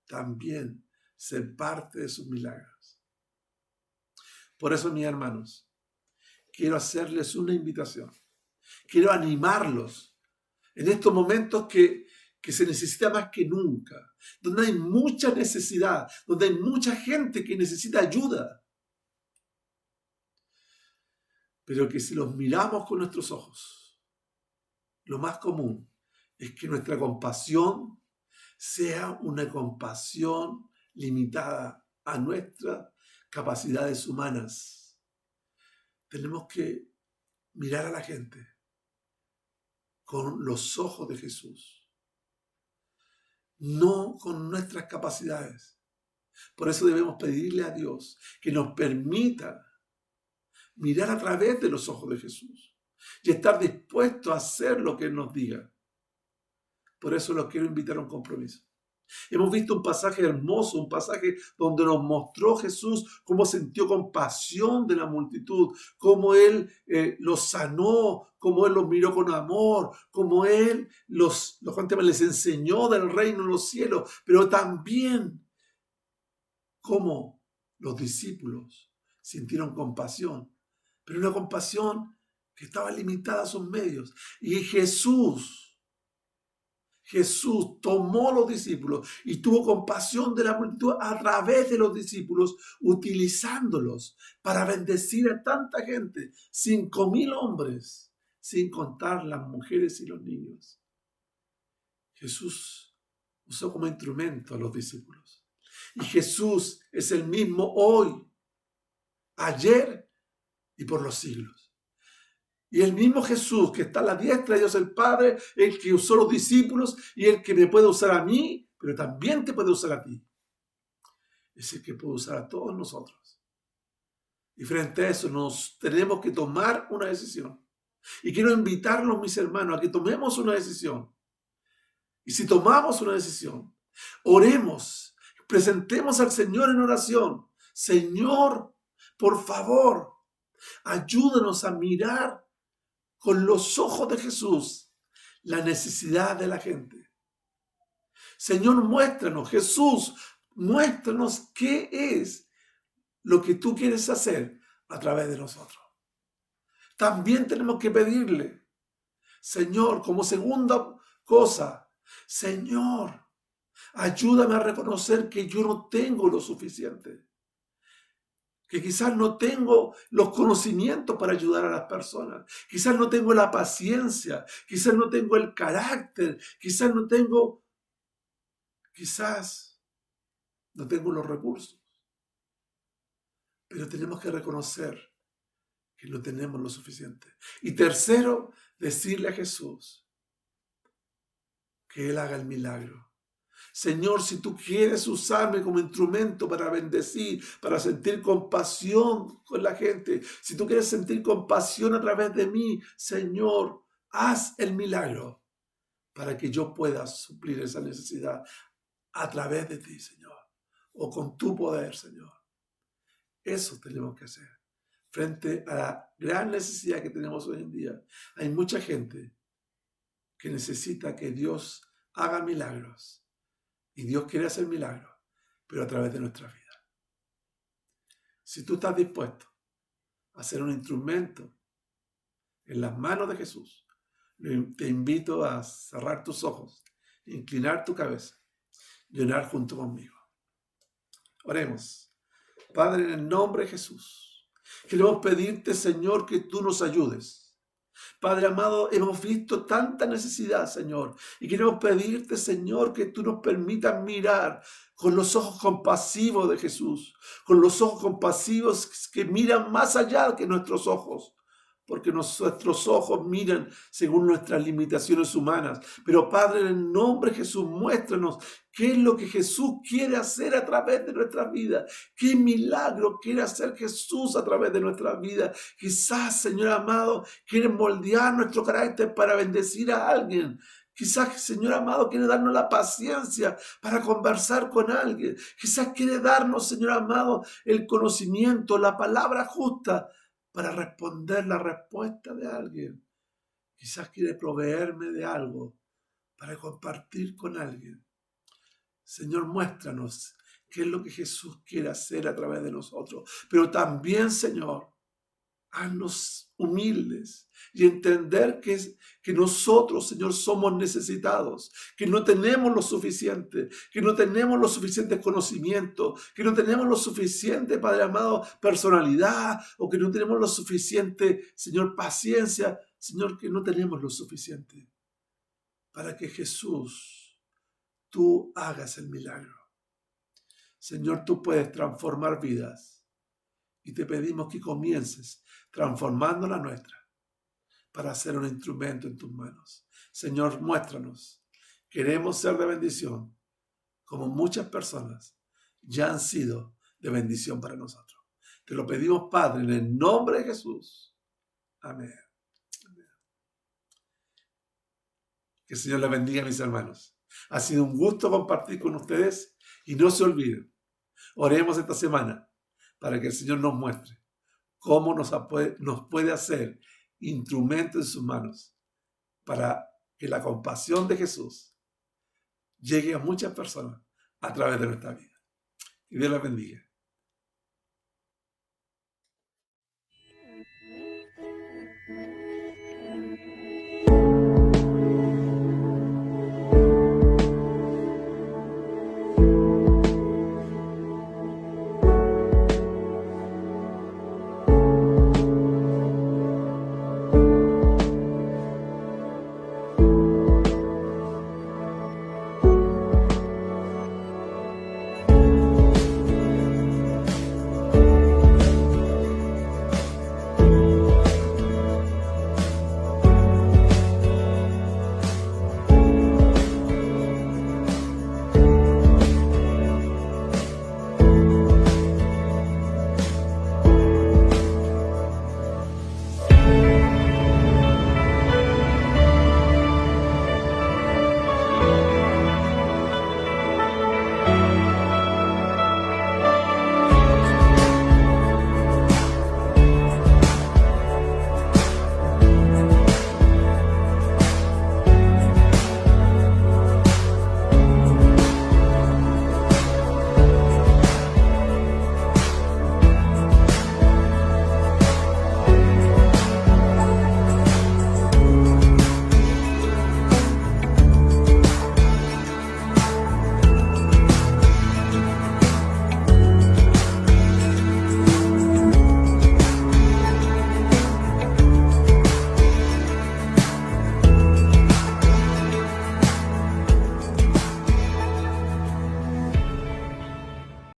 también ser parte de sus milagros. Por eso, mis hermanos, quiero hacerles una invitación. Quiero animarlos en estos momentos que se necesita más que nunca, donde hay mucha necesidad, donde hay mucha gente que necesita ayuda. Pero que si los miramos con nuestros ojos, lo más común es que nuestra compasión sea una compasión limitada a nuestras capacidades humanas. Tenemos que mirar a la gente con los ojos de Jesús, no con nuestras capacidades. Por eso debemos pedirle a Dios que nos permita mirar a través de los ojos de Jesús y estar dispuestos a hacer lo que Él nos diga. Por eso los quiero invitar a un compromiso. Hemos visto un pasaje hermoso, un pasaje donde nos mostró Jesús cómo sintió compasión de la multitud, cómo Él los sanó, cómo Él los miró con amor, cómo Él les enseñó del reino de los cielos, pero también cómo los discípulos sintieron compasión, pero una compasión que estaba limitada a sus medios. Y Jesús tomó los discípulos y tuvo compasión de la multitud a través de los discípulos, utilizándolos para bendecir a tanta gente, 5,000 hombres, sin contar las mujeres y los niños. Jesús usó como instrumento a los discípulos. Y Jesús es el mismo hoy, ayer y por los siglos. Y el mismo Jesús que está a la diestra de Dios el Padre, el que usó los discípulos y el que me puede usar a mí, pero también te puede usar a ti. Es el que puede usar a todos nosotros. Y frente a eso nos tenemos que tomar una decisión. Y quiero invitarlos, mis hermanos, a que tomemos una decisión. Y si tomamos una decisión, oremos, presentemos al Señor en oración. Señor, por favor, ayúdanos a mirar con los ojos de Jesús la necesidad de la gente. Señor, muéstranos, Jesús, muéstranos qué es lo que tú quieres hacer a través de nosotros. También tenemos que pedirle, Señor, como segunda cosa, Señor, ayúdame a reconocer que yo no tengo lo suficiente. Que quizás no tengo los conocimientos para ayudar a las personas. Quizás no tengo la paciencia. Quizás no tengo el carácter. Quizás no tengo los recursos. Pero tenemos que reconocer que no tenemos lo suficiente. Y tercero, decirle a Jesús que Él haga el milagro. Señor, si tú quieres usarme como instrumento para bendecir, para sentir compasión con la gente, si tú quieres sentir compasión a través de mí, Señor, haz el milagro para que yo pueda suplir esa necesidad a través de ti, Señor, o con tu poder, Señor. Eso tenemos que hacer. Frente a la gran necesidad que tenemos hoy en día, hay mucha gente que necesita que Dios haga milagros. Y Dios quiere hacer milagros, pero a través de nuestra vida. Si tú estás dispuesto a ser un instrumento en las manos de Jesús, te invito a cerrar tus ojos, inclinar tu cabeza y orar junto conmigo. Oremos. Padre, en el nombre de Jesús, queremos pedirte, Señor, que tú nos ayudes. Padre amado, hemos visto tanta necesidad, Señor, y queremos pedirte, Señor, que tú nos permitas mirar con los ojos compasivos de Jesús, con los ojos compasivos que miran más allá que nuestros ojos, porque nuestros ojos miran según nuestras limitaciones humanas. Pero Padre, en el nombre de Jesús, muéstranos qué es lo que Jesús quiere hacer a través de nuestras vidas. Qué milagro quiere hacer Jesús a través de nuestras vidas. Quizás, Señor amado, quiere moldear nuestro carácter para bendecir a alguien. Quizás, Señor amado, quiere darnos la paciencia para conversar con alguien. Quizás quiere darnos, Señor amado, el conocimiento, la palabra justa para responder la respuesta de alguien. Quizás quiere proveerme de algo para compartir con alguien. Señor, muéstranos qué es lo que Jesús quiere hacer a través de nosotros. Pero también, Señor, haznos humildes y entender que nosotros, Señor, somos necesitados, que no tenemos lo suficiente, que no tenemos los suficientes conocimientos, que no tenemos lo suficiente, Padre amado, personalidad, o que no tenemos lo suficiente, Señor, paciencia, Señor, que no tenemos lo suficiente para que Jesús, tú hagas el milagro. Señor, tú puedes transformar vidas y te pedimos que comiences transformando la nuestra para ser un instrumento en tus manos. Señor, muéstranos. Queremos ser de bendición, como muchas personas ya han sido de bendición para nosotros. Te lo pedimos, Padre, en el nombre de Jesús. Amén. Amén. Que el Señor les bendiga, mis hermanos. Ha sido un gusto compartir con ustedes y no se olviden, oremos esta semana para que el Señor nos muestre cómo nos puede hacer instrumento en sus manos para que la compasión de Jesús llegue a muchas personas a través de nuestra vida. Que Dios les bendiga.